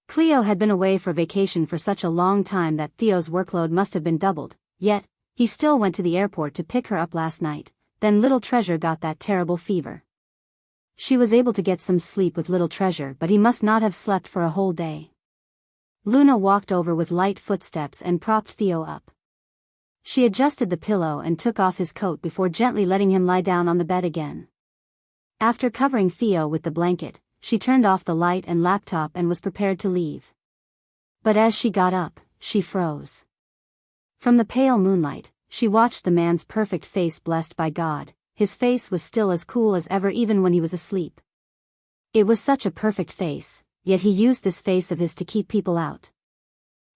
Cleo had been away for vacation for such a long time that Theo's workload must have been doubled, yet, he still went to the airport to pick her up last night, then Little Treasure got that terrible fever. She was able to get some sleep with Little Treasure but he must not have slept for a whole day. Luna walked over with light footsteps and propped Theo up. She adjusted the pillow and took off his coat before gently letting him lie down on the bed again. After covering Theo with the blanket, she turned off the light and laptop and was prepared to leave. But as she got up, she froze. From the pale moonlight, she watched the man's perfect face blessed by God. His face was still as cool as ever even when he was asleep. It was such a perfect face, yet he used this face of his to keep people out.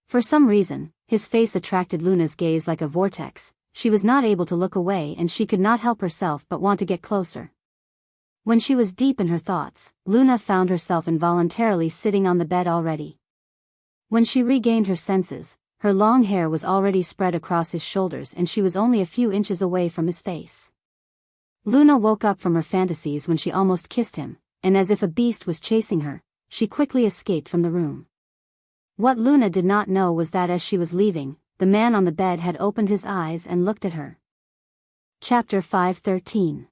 For some reason, his face attracted Luna's gaze like a vortex. She was not able to look away and she could not help herself but want to get closer. When she was deep in her thoughts, Luna found herself involuntarily sitting on the bed already. When she regained her senses, her long hair was already spread across his shoulders and she was only a few inches away from his face. Luna woke up from her fantasies when she almost kissed him, and as if a beast was chasing her, she quickly escaped from the room. What Luna did not know was that as she was leaving, the man on the bed had opened his eyes and looked at her. Chapter 5:13.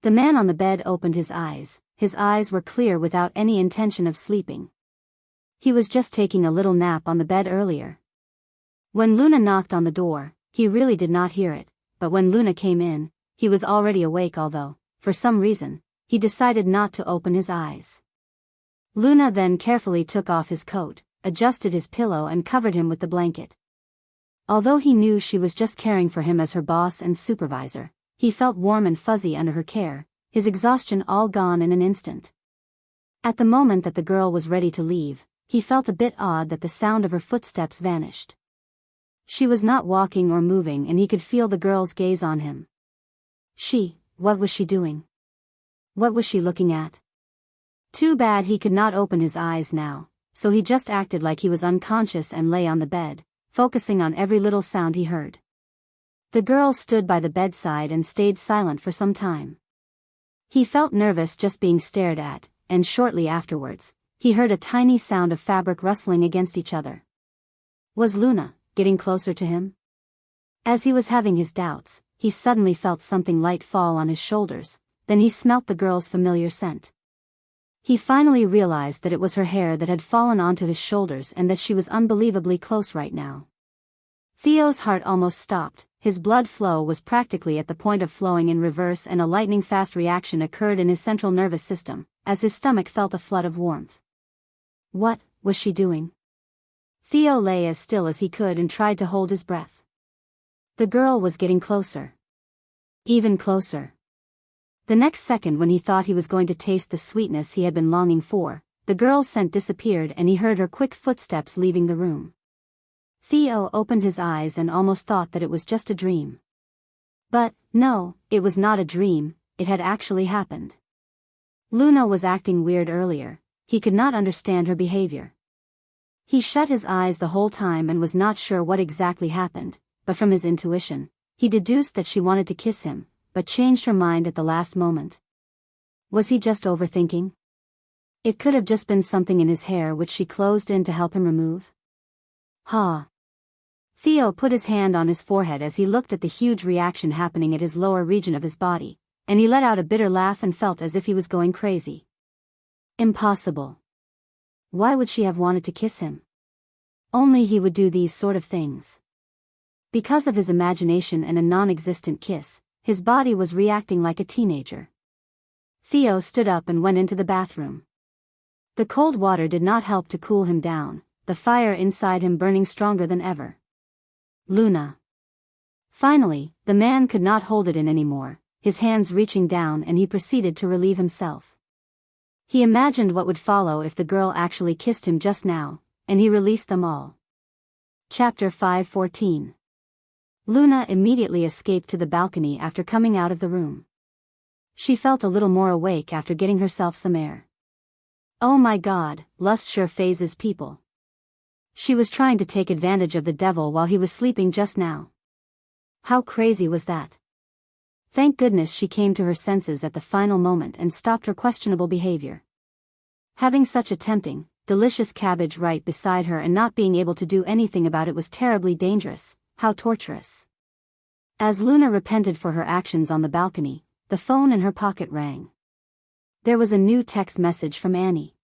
The man on the bed opened his eyes were clear without any intention of sleeping. He was just taking a little nap on the bed earlier. When Luna knocked on the door, he really did not hear it, but when Luna came in, he was already awake although, for some reason, he decided not to open his eyes. Luna then carefully took off his coat, adjusted his pillow and covered him with the blanket. Although he knew she was just caring for him as her boss and supervisor, he felt warm and fuzzy under her care, his exhaustion all gone in an instant. At the moment that the girl was ready to leave, he felt a bit odd that the sound of her footsteps vanished. She was not walking or moving and he could feel the girl's gaze on him. What was she doing? What was she looking at? Too bad he could not open his eyes now, so he just acted like he was unconscious and lay on the bed, focusing on every little sound he heard. The girl stood by the bedside and stayed silent for some time. He felt nervous just being stared at, and shortly afterwards, he heard a tiny sound of fabric rustling against each other. Was Luna getting closer to him? As he was having his doubts, he suddenly felt something light fall on his shoulders, then he smelt the girl's familiar scent. He finally realized that it was her hair that had fallen onto his shoulders and that she was unbelievably close right now. Theo's heart almost stopped, his blood flow was practically at the point of flowing in reverse and a lightning-fast reaction occurred in his central nervous system, as his stomach felt a flood of warmth. What was she doing? Theo lay as still as he could and tried to hold his breath. The girl was getting closer. Even closer. The next second when he thought he was going to taste the sweetness he had been longing for, the girl's scent disappeared and he heard her quick footsteps leaving the room. Theo opened his eyes and almost thought that it was just a dream. But, no, it was not a dream, it had actually happened. Luna was acting weird earlier. He could not understand her behavior. He shut his eyes the whole time and was not sure what exactly happened, but from his intuition, he deduced that she wanted to kiss him, but changed her mind at the last moment. Was he just overthinking? It could have just been something in his hair which she closed in to help him remove. Ha! Theo put his hand on his forehead as he looked at the huge reaction happening at his lower region of his body, and he let out a bitter laugh and felt as if he was going crazy. Impossible. Why would she have wanted to kiss him? Only he would do these sort of things. Because of his imagination and a non-existent kiss, his body was reacting like a teenager. Theo stood up and went into the bathroom. The cold water did not help to cool him down, the fire inside him burning stronger than ever. Luna. Finally, the man could not hold it in anymore, his hands reaching down, and he proceeded to relieve himself. He imagined what would follow if the girl actually kissed him just now, and he released them all. Chapter 5:14. Luna immediately escaped to the balcony after coming out of the room. She felt a little more awake after getting herself some air. Oh my God, lust sure phases people. She was trying to take advantage of the devil while he was sleeping just now. How crazy was that? Thank goodness she came to her senses at the final moment and stopped her questionable behavior. Having such a tempting, delicious cabbage right beside her and not being able to do anything about it was terribly dangerous. How torturous. As Luna repented for her actions on the balcony, the phone in her pocket rang. There was a new text message from Annie.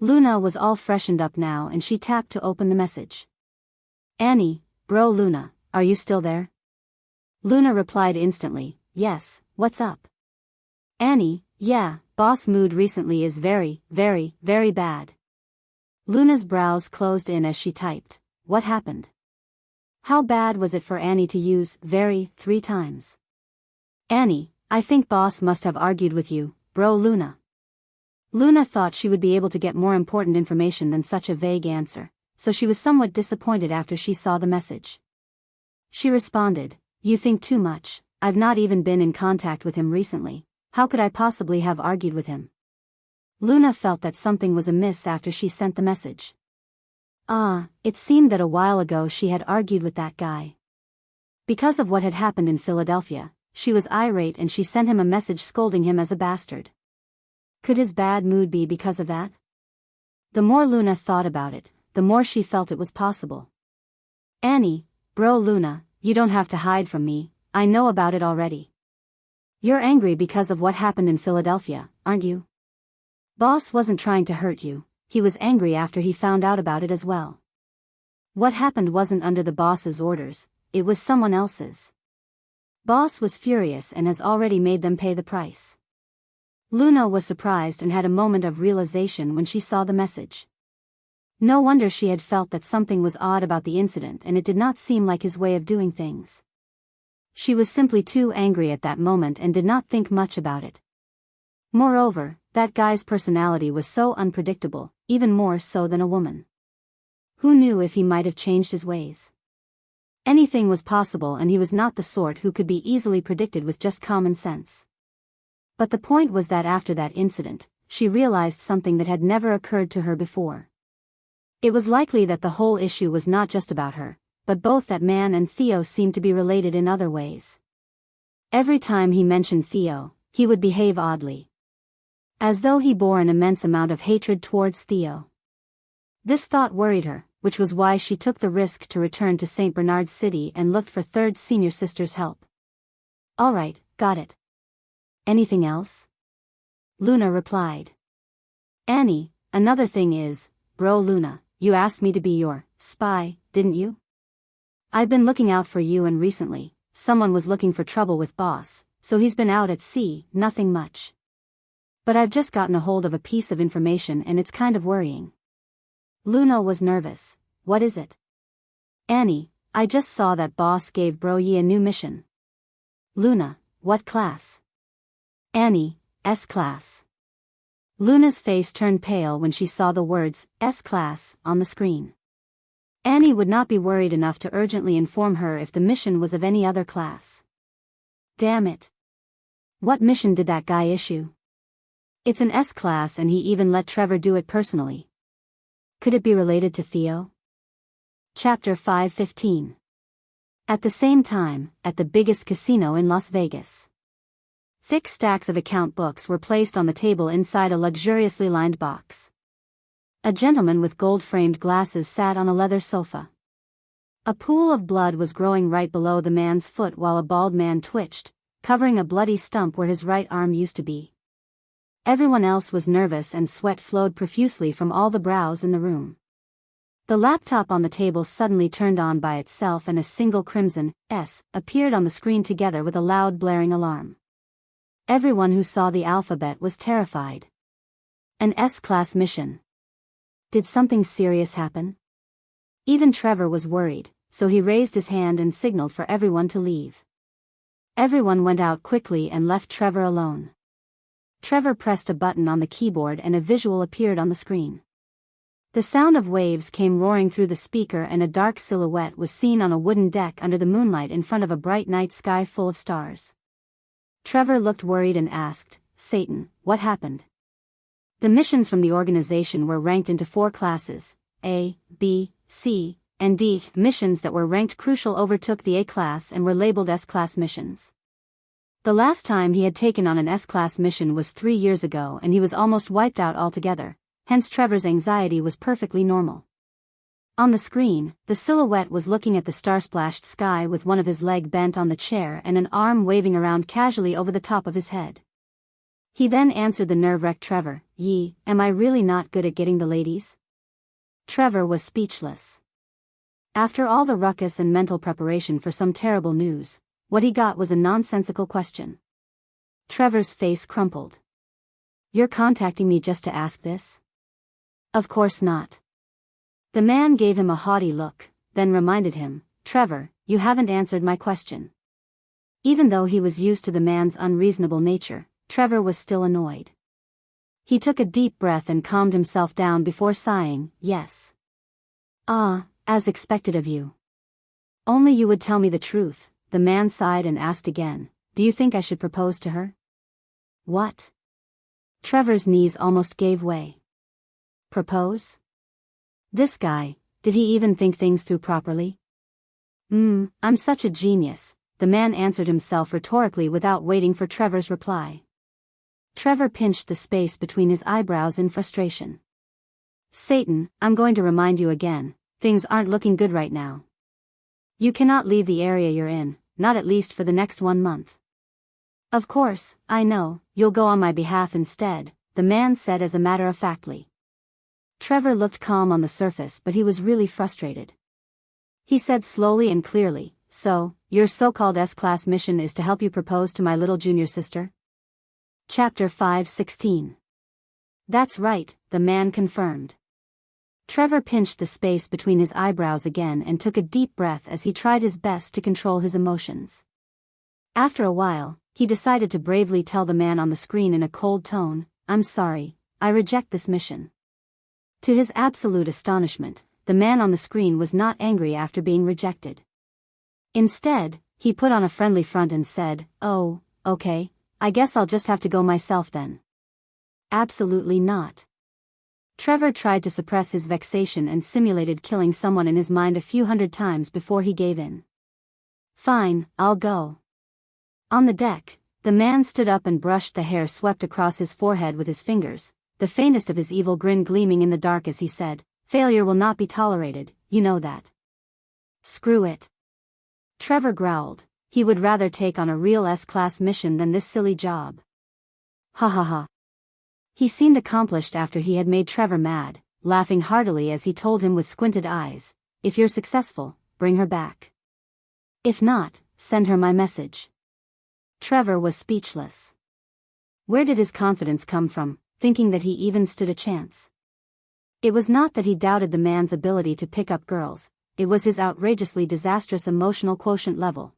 Luna was all freshened up now and she tapped to open the message. Annie, bro Luna, are you still there? Luna replied instantly, yes, what's up? Annie, yeah, boss mood recently is very, very, very bad. Luna's brows closed in as she typed, what happened? How bad was it for Annie to use very 3 times? Annie, I think boss must have argued with you, bro Luna. Luna thought she would be able to get more important information than such a vague answer, so she was somewhat disappointed after she saw the message. She responded, you think too much, I've not even been in contact with him recently, how could I possibly have argued with him? Luna felt that something was amiss after she sent the message. It seemed that a while ago she had argued with that guy. Because of what had happened in Philadelphia, she was irate and she sent him a message scolding him as a bastard. Could his bad mood be because of that? The more Luna thought about it, the more she felt it was possible. Annie, bro Luna, you don't have to hide from me, I know about it already. You're angry because of what happened in Philadelphia, aren't you? Boss wasn't trying to hurt you. He was angry after he found out about it as well. What happened wasn't under the boss's orders, it was someone else's. Boss was furious and has already made them pay the price. Luna was surprised and had a moment of realization when she saw the message. No wonder she had felt that something was odd about the incident and it did not seem like his way of doing things. She was simply too angry at that moment and did not think much about it. Moreover, that guy's personality was so unpredictable, even more so than a woman. Who knew if he might have changed his ways? Anything was possible and he was not the sort who could be easily predicted with just common sense. But the point was that after that incident, she realized something that had never occurred to her before. It was likely that the whole issue was not just about her, but both that man and Theo seemed to be related in other ways. Every time he mentioned Theo, he would behave oddly. As though he bore an immense amount of hatred towards Theo. This thought worried her, which was why she took the risk to return to St. Bernard City and looked for third senior sister's help. All right, got it. Anything else? Luna replied. Annie, another thing is, bro Luna, you asked me to be your spy, didn't you? I've been looking out for you and recently, someone was looking for trouble with boss, so he's been out at sea, nothing much. But I've just gotten a hold of a piece of information and it's kind of worrying. Luna was nervous. What is it? Annie, I just saw that boss gave bro ye a new mission. Luna, what class? Annie, S-class. Luna's face turned pale when she saw the words, S-class, on the screen. Annie would not be worried enough to urgently inform her if the mission was of any other class. Damn it. What mission did that guy issue? It's an S-class and he even let Trevor do it personally. Could it be related to Theo? Chapter 5:15. At the same time, at the biggest casino in Las Vegas. Thick stacks of account books were placed on the table inside a luxuriously lined box. A gentleman with gold-framed glasses sat on a leather sofa. A pool of blood was growing right below the man's foot while a bald man twitched, covering a bloody stump where his right arm used to be. Everyone else was nervous and sweat flowed profusely from all the brows in the room. The laptop on the table suddenly turned on by itself and a single crimson S appeared on the screen together with a loud blaring alarm. Everyone who saw the alphabet was terrified. An S-class mission. Did something serious happen? Even Trevor was worried, so he raised his hand and signaled for everyone to leave. Everyone went out quickly and left Trevor alone. Trevor pressed a button on the keyboard and a visual appeared on the screen. The sound of waves came roaring through the speaker and a dark silhouette was seen on a wooden deck under the moonlight in front of a bright night sky full of stars. Trevor looked worried and asked, "Satan, what happened?" The missions from the organization were ranked into 4 classes, A, B, C, and D. Missions that were ranked crucial overtook the A class and were labeled S-class missions. The last time he had taken on an S-class mission was 3 years ago and he was almost wiped out altogether, hence Trevor's anxiety was perfectly normal. On the screen, the silhouette was looking at the star-splashed sky with one of his legs bent on the chair and an arm waving around casually over the top of his head. He then answered the nerve-wrecked Trevor, "Am I really not good at getting the ladies?" Trevor was speechless. After all the ruckus and mental preparation for some terrible news, what he got was a nonsensical question. Trevor's face crumpled. "You're contacting me just to ask this?" "Of course not." The man gave him a haughty look, then reminded him, "Trevor, you haven't answered my question." Even though he was used to the man's unreasonable nature, Trevor was still annoyed. He took a deep breath and calmed himself down before sighing, "Yes." As expected of you." "Only you would tell me the truth," the man sighed and asked again, "Do you think I should propose to her?" "What?" Trevor's knees almost gave way. Propose? This guy, did he even think things through properly? I'm such a genius," the man answered himself rhetorically without waiting for Trevor's reply. Trevor pinched the space between his eyebrows in frustration. "Satan, I'm going to remind you again, things aren't looking good right now. You cannot leave the area you're in, not at least for the next 1 month." "Of course, I know, you'll go on my behalf instead," the man said as a matter-of-factly. Trevor looked calm on the surface but he was really frustrated. He said slowly and clearly, "So, your so-called S-class mission is to help you propose to my little junior sister?" Chapter 5:16. "That's right," the man confirmed. Trevor pinched the space between his eyebrows again and took a deep breath as he tried his best to control his emotions. After a while, he decided to bravely tell the man on the screen in a cold tone, "I'm sorry, I reject this mission." To his absolute astonishment, the man on the screen was not angry after being rejected. Instead, he put on a friendly front and said, "Oh, okay, I guess I'll just have to go myself then." "Absolutely not." Trevor tried to suppress his vexation and simulated killing someone in his mind a few hundred times before he gave in. "Fine, I'll go." On the deck, the man stood up and brushed the hair swept across his forehead with his fingers, the faintest of his evil grin gleaming in the dark as he said, "Failure will not be tolerated, you know that." "Screw it." Trevor growled. He would rather take on a real S-class mission than this silly job. Ha ha ha. He seemed accomplished after he had made Trevor mad, laughing heartily as he told him with squinted eyes, "If you're successful, bring her back. If not, send her my message." Trevor was speechless. Where did his confidence come from, thinking that he even stood a chance? It was not that he doubted the man's ability to pick up girls, it was his outrageously disastrous emotional quotient level.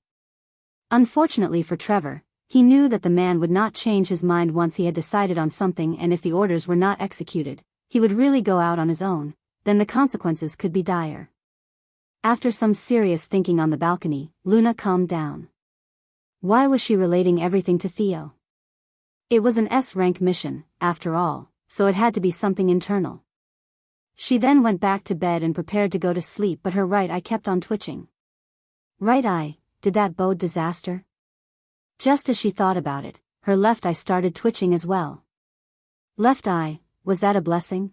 Unfortunately for Trevor, he knew that the man would not change his mind once he had decided on something, and if the orders were not executed, he would really go out on his own, then the consequences could be dire. After some serious thinking on the balcony, Luna calmed down. Why was she relating everything to Theo? It was an S-rank mission, after all, so it had to be something internal. She then went back to bed and prepared to go to sleep, but her right eye kept on twitching. Right eye, did that bode disaster? Just as she thought about it, her left eye started twitching as well. Left eye, was that a blessing?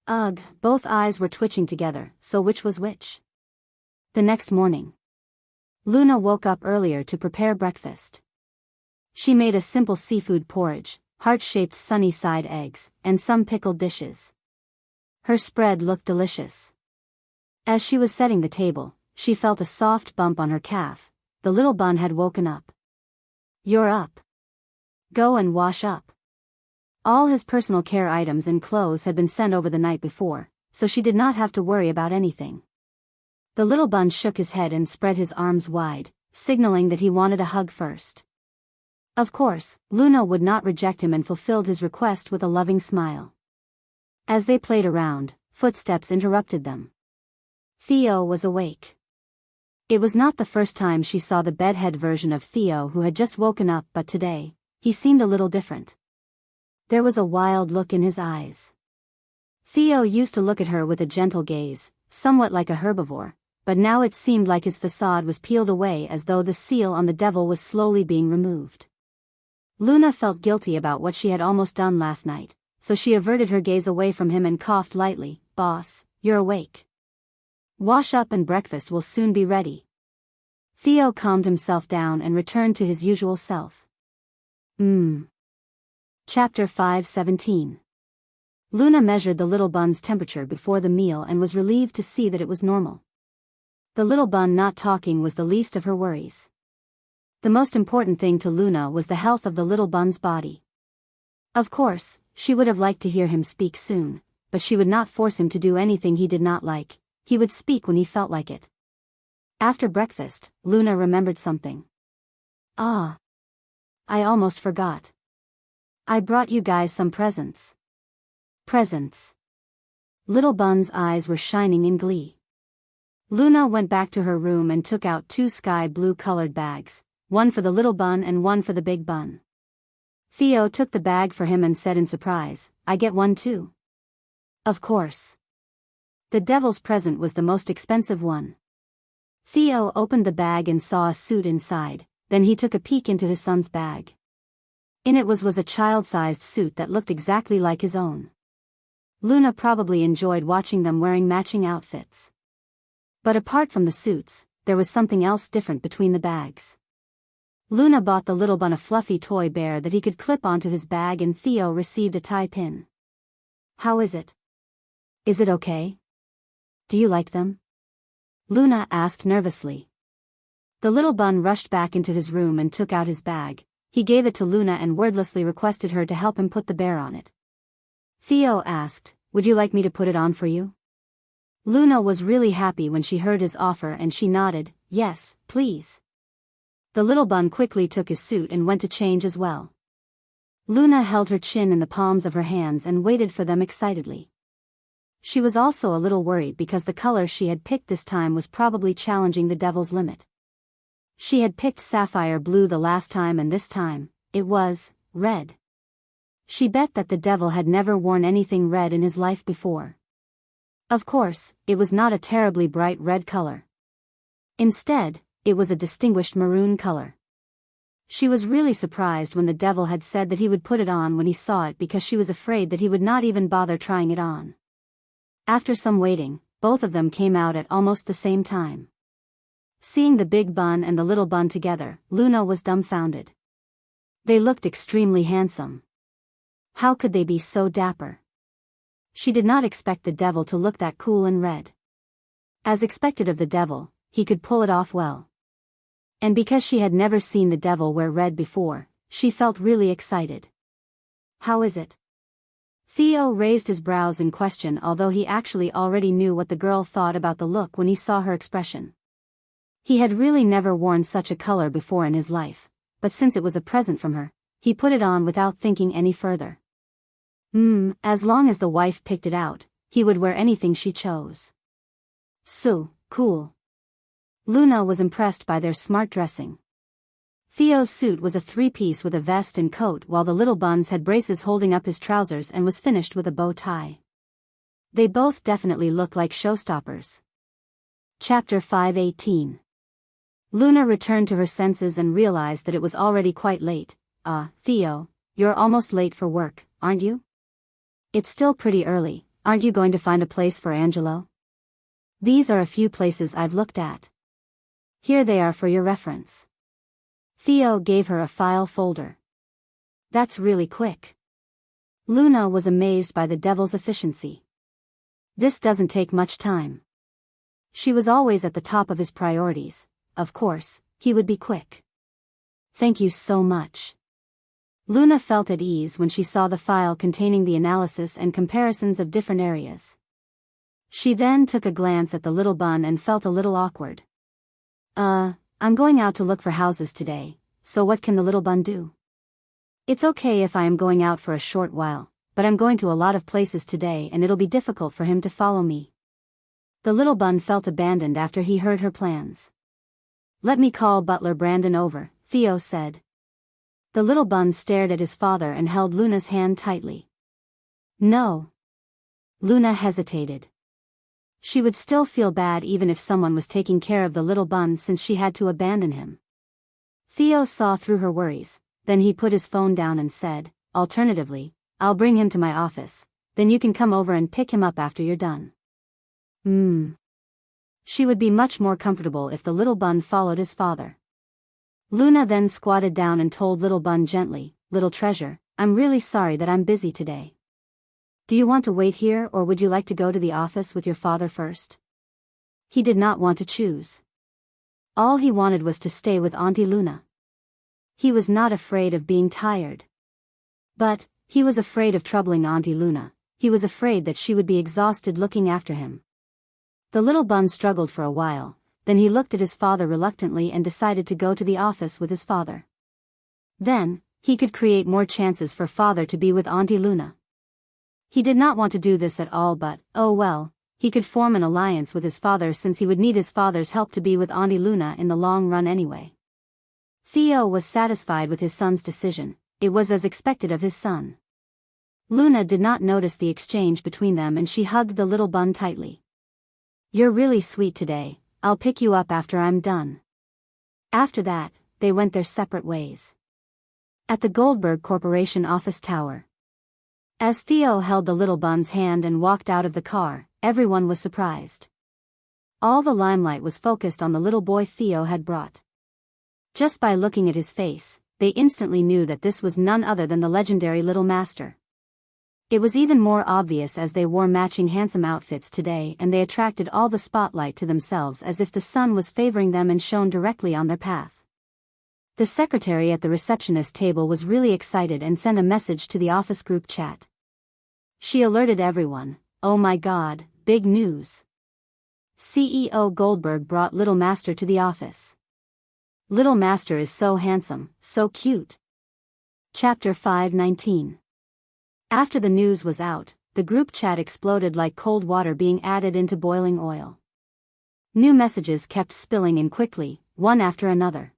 Ugh, both eyes were twitching together, so which was which? The next morning, Luna woke up earlier to prepare breakfast. She made a simple seafood porridge, heart-shaped sunny-side eggs, and some pickled dishes. Her spread looked delicious. As she was setting the table, she felt a soft bump on her calf. The little bun had woken up. You're up. Go and wash up. All his personal care items and clothes had been sent over the night before, so she did not have to worry about anything. The little bun shook his head and spread his arms wide, signaling that he wanted a hug first. Of course, Luna would not reject him and fulfilled his request with a loving smile. As they played around, footsteps interrupted them. Theo was awake. It was not the first time she saw the bedhead version of Theo who had just woken up, but today, he seemed a little different. There was a wild look in his eyes. Theo used to look at her with a gentle gaze, somewhat like a herbivore, but now it seemed like his facade was peeled away, as though the seal on the devil was slowly being removed. Luna felt guilty about what she had almost done last night, so she averted her gaze away from him and coughed lightly. Boss, you're awake. Wash up and breakfast will soon be ready. Theo calmed himself down and returned to his usual self. Chapter 5:17. Luna measured the little bun's temperature before the meal and was relieved to see that it was normal. The little bun not talking was the least of her worries. The most important thing to Luna was the health of the little bun's body. Of course, she would have liked to hear him speak soon, but she would not force him to do anything he did not like. He would speak when he felt like it. After breakfast, Luna remembered something. I almost forgot. I brought you guys some presents. Presents. Little Bun's eyes were shining in glee. Luna went back to her room and took out 2 sky blue colored bags, one for the little bun and one for the big bun. Theo took the bag for him and said in surprise, I get one too. Of course. The devil's present was the most expensive one. Theo opened the bag and saw a suit inside, then he took a peek into his son's bag. In it was a child-sized suit that looked exactly like his own. Luna probably enjoyed watching them wearing matching outfits. But apart from the suits, there was something else different between the bags. Luna bought the little bun a fluffy toy bear that he could clip onto his bag, and Theo received a tie pin. How is it? Is it okay? Do you like them? Luna asked nervously. The little bun rushed back into his room and took out his bag. He gave it to Luna and wordlessly requested her to help him put the bear on it. Theo asked, would you like me to put it on for you? Luna was really happy when she heard his offer and she nodded, yes, please. The little bun quickly took his suit and went to change as well. Luna held her chin in the palms of her hands and waited for them excitedly. She was also a little worried because the color she had picked this time was probably challenging the devil's limit. She had picked sapphire blue the last time, and this time, it was red. She bet that the devil had never worn anything red in his life before. Of course, it was not a terribly bright red color. Instead, it was a distinguished maroon color. She was really surprised when the devil had said that he would put it on when he saw it, because she was afraid that he would not even bother trying it on. After some waiting, both of them came out at almost the same time. Seeing the big bun and the little bun together, Luna was dumbfounded. They looked extremely handsome. How could they be so dapper? She did not expect the devil to look that cool in red. As expected of the devil, he could pull it off well. And because she had never seen the devil wear red before, she felt really excited. How is it? Theo raised his brows in question, although he actually already knew what the girl thought about the look when he saw her expression. He had really never worn such a color before in his life, but since it was a present from her, he put it on without thinking any further. As long as the wife picked it out, he would wear anything she chose. So, cool. Luna was impressed by their smart dressing. Theo's suit was a three-piece with a vest and coat, while the little buns had braces holding up his trousers and was finished with a bow tie. They both definitely looked like showstoppers. Chapter 5:18. Luna returned to her senses and realized that it was already quite late. Theo, you're almost late for work, aren't you? It's still pretty early. Aren't you going to find a place for Angelo? These are a few places I've looked at. Here they are for your reference. Theo gave her a file folder. That's really quick. Luna was amazed by the devil's efficiency. This doesn't take much time. She was always at the top of his priorities. Of course, he would be quick. Thank you so much. Luna felt at ease when she saw the file containing the analysis and comparisons of different areas. She then took a glance at the little bun and felt a little awkward. I'm going out to look for houses today, so what can the little bun do? It's okay if I am going out for a short while, but I'm going to a lot of places today and it'll be difficult for him to follow me. The little bun felt abandoned after he heard her plans. Let me call Butler Brandon over, Theo said. The little bun stared at his father and held Luna's hand tightly. No. Luna hesitated. She would still feel bad even if someone was taking care of the little bun since she had to abandon him. Theo saw through her worries, then he put his phone down and said, alternatively, I'll bring him to my office, then you can come over and pick him up after you're done. She would be much more comfortable if the little bun followed his father. Luna then squatted down and told little bun gently, Little treasure, I'm really sorry that I'm busy today. Do you want to wait here or would you like to go to the office with your father first? He did not want to choose. All he wanted was to stay with Auntie Luna. He was not afraid of being tired. But, he was afraid of troubling Auntie Luna. He was afraid that she would be exhausted looking after him. The little bun struggled for a while, then he looked at his father reluctantly and decided to go to the office with his father. Then, he could create more chances for father to be with Auntie Luna. He did not want to do this at all but, oh well, he could form an alliance with his father since he would need his father's help to be with Auntie Luna in the long run anyway. Theo was satisfied with his son's decision. It was as expected of his son. Luna did not notice the exchange between them and she hugged the little bun tightly. You're really sweet today, I'll pick you up after I'm done. After that, they went their separate ways. At the Goldberg Corporation office tower. As Theo held the little bun's hand and walked out of the car, everyone was surprised. All the limelight was focused on the little boy Theo had brought. Just by looking at his face, they instantly knew that this was none other than the legendary Little Master. It was even more obvious as they wore matching handsome outfits today and they attracted all the spotlight to themselves as if the sun was favoring them and shone directly on their path. The secretary at the receptionist table was really excited and sent a message to the office group chat. She alerted everyone, oh my god, big news. CEO Goldberg brought Little Master to the office. Little Master is so handsome, so cute. Chapter 5:19. After the news was out, the group chat exploded like cold water being added into boiling oil. New messages kept spilling in quickly, one after another.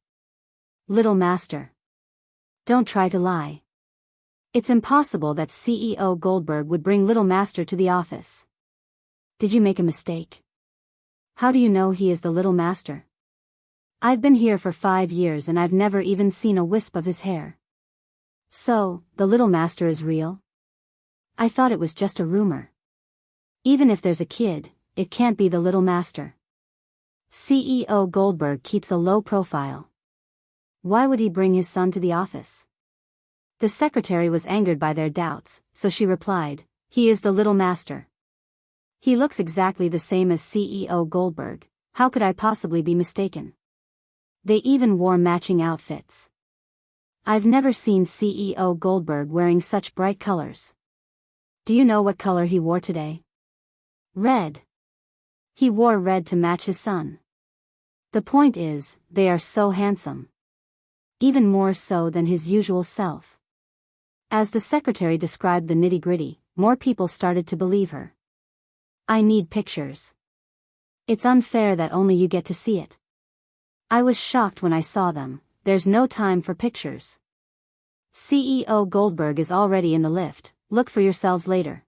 Little Master. Don't try to lie. It's impossible that CEO Goldberg would bring Little Master to the office. Did you make a mistake? How do you know he is the Little Master? I've been here for 5 years and I've never even seen a wisp of his hair. So, the Little Master is real? I thought it was just a rumor. Even if there's a kid, it can't be the Little Master. CEO Goldberg keeps a low profile. Why would he bring his son to the office? The secretary was angered by their doubts, so she replied, he is the Little Master. He looks exactly the same as CEO Goldberg, how could I possibly be mistaken? They even wore matching outfits. I've never seen CEO Goldberg wearing such bright colors. Do you know what color he wore today? Red. He wore red to match his son. The point is, they are so handsome. Even more so than his usual self. As the secretary described the nitty-gritty, more people started to believe her. I need pictures. It's unfair that only you get to see it. I was shocked when I saw them. there's no time for pictures. CEO Goldberg is already in the lift, look for yourselves later.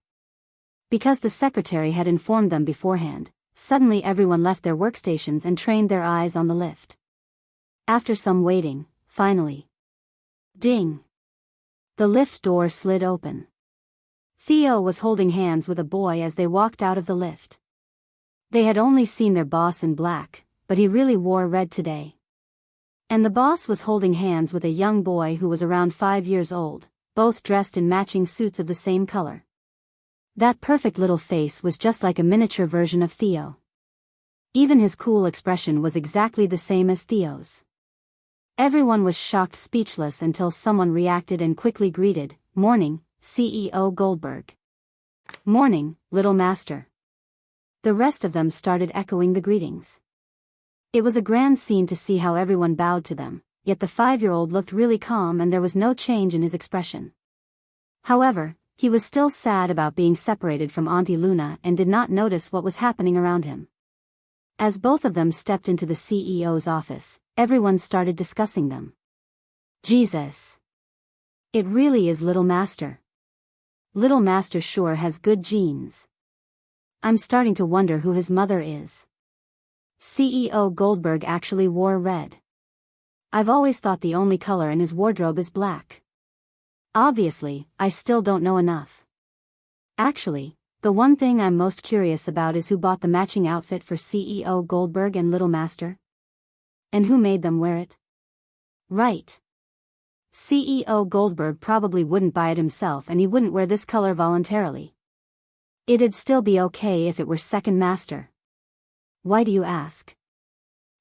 Because the secretary had informed them beforehand, suddenly everyone left their workstations and trained their eyes on the lift. After some waiting, finally. Ding! The lift door slid open. Theo was holding hands with a boy as they walked out of the lift. They had only seen their boss in black, but he really wore red today. And the boss was holding hands with a young boy who was around 5 years old, both dressed in matching suits of the same color. That perfect little face was just like a miniature version of Theo. Even his cool expression was exactly the same as Theo's. Everyone was shocked speechless until someone reacted and quickly greeted, "Morning, CEO Goldberg." "Morning, little master." The rest of them started echoing the greetings. It was a grand scene to see how everyone bowed to them, yet the 5-year-old looked really calm and there was no change in his expression. However, he was still sad about being separated from Auntie Luna and did not notice what was happening around him. As both of them stepped into the CEO's office, everyone started discussing them. Jesus! It really is Little Master. Little Master sure has good genes. I'm starting to wonder who his mother is. CEO Goldberg actually wore red. I've always thought the only color in his wardrobe is black. Obviously, I still don't know enough. Actually, the one thing I'm most curious about is who bought the matching outfit for CEO Goldberg and Little Master? And who made them wear it? Right. CEO Goldberg probably wouldn't buy it himself and he wouldn't wear this color voluntarily. It'd still be okay if it were second master. Why do you ask?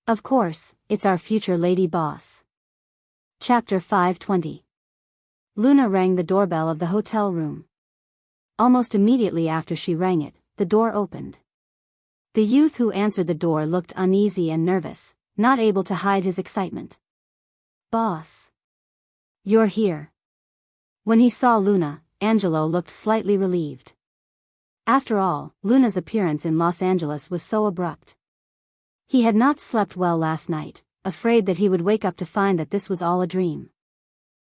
Of course, it's our future lady boss. Chapter 520. Luna rang the doorbell of the hotel room. Almost immediately after she rang it, the door opened. The youth who answered the door looked uneasy and nervous, not able to hide his excitement. "Boss. You're here." When he saw Luna, Angelo looked slightly relieved. After all, Luna's appearance in Los Angeles was so abrupt. He had not slept well last night, afraid that he would wake up to find that this was all a dream.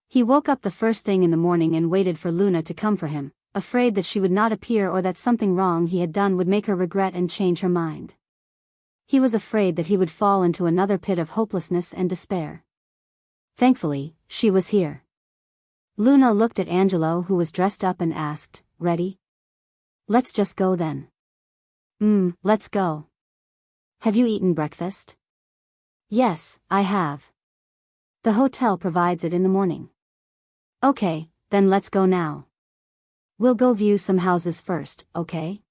He woke up the first thing in the morning and waited for Luna to come for him, afraid that she would not appear or that something wrong he had done would make her regret and change her mind. He was afraid that he would fall into another pit of hopelessness and despair. Thankfully, she was here. Luna looked at Angelo, who was dressed up, and asked, "Ready? Let's just go then." Let's go. Have you eaten breakfast?" "Yes, I have. The hotel provides it in the morning." "Okay, then let's go now. We'll go view some houses first, okay?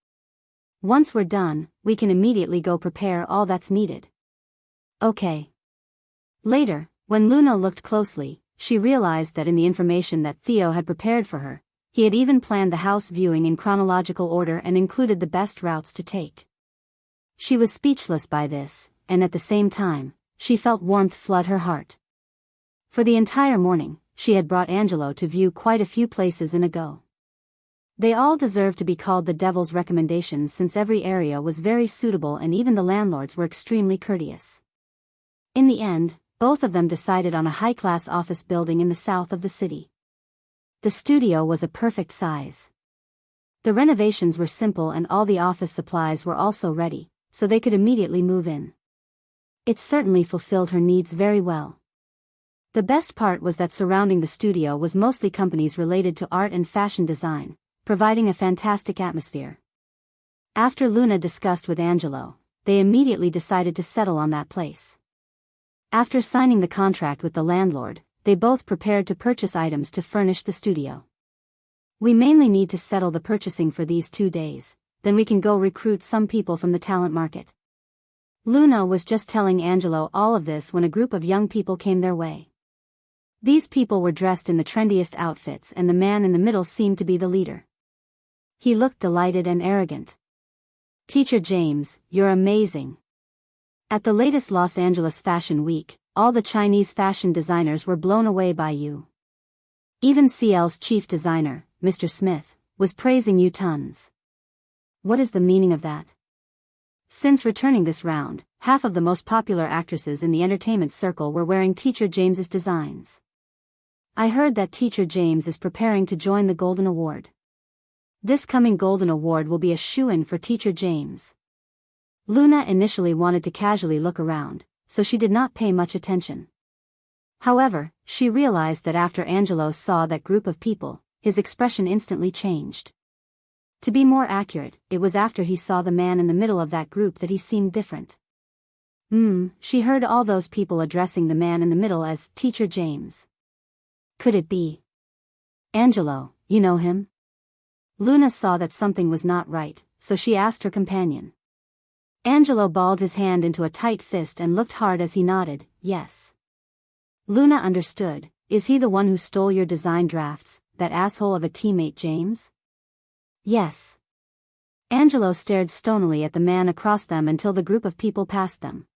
Once we're done, we can immediately go prepare all that's needed." "Okay." Later, when Luna looked closely, she realized that in the information that Theo had prepared for her, he had even planned the house viewing in chronological order and included the best routes to take. She was speechless by this, and at the same time, she felt warmth flood her heart. For the entire morning, she had brought Angelo to view quite a few places in a go. They all deserved to be called the devil's recommendations since every area was very suitable and even the landlords were extremely courteous. In the end, both of them decided on a high-class office building in the south of the city. The studio was a perfect size. The renovations were simple and all the office supplies were also ready, so they could immediately move in. It certainly fulfilled her needs very well. The best part was that surrounding the studio was mostly companies related to art and fashion design, providing a fantastic atmosphere. After Luna discussed with Angelo, they immediately decided to settle on that place. After signing the contract with the landlord, they both prepared to purchase items to furnish the studio. "We mainly need to settle the purchasing for these 2 days, then we can go recruit some people from the talent market." Luna was just telling Angelo all of this when a group of young people came their way. These people were dressed in the trendiest outfits and the man in the middle seemed to be the leader. He looked delighted and arrogant. "Teacher James, you're amazing. At the latest Los Angeles Fashion Week, all the Chinese fashion designers were blown away by you. Even CL's chief designer, Mr. Smith, was praising you tons. What is the meaning of that? Since returning this round, half of the most popular actresses in the entertainment circle were wearing Teacher James's designs. I heard that Teacher James is preparing to join the Golden Award. This coming Golden Award will be a shoo-in for Teacher James. Luna initially wanted to casually look around, so she did not pay much attention. However, she realized that after Angelo saw that group of people, his expression instantly changed. To be more accurate, it was after he saw the man in the middle of that group that he seemed different. She heard all those people addressing the man in the middle as Teacher James. Could it be Angelo, you know him? Luna saw that something was not right, so she asked her companion. Angelo balled his hand into a tight fist and looked hard as he nodded, yes. Luna understood. Is he the one who stole your design drafts, that asshole of a teammate James? Yes. Angelo stared stonily at the man across them until the group of people passed them.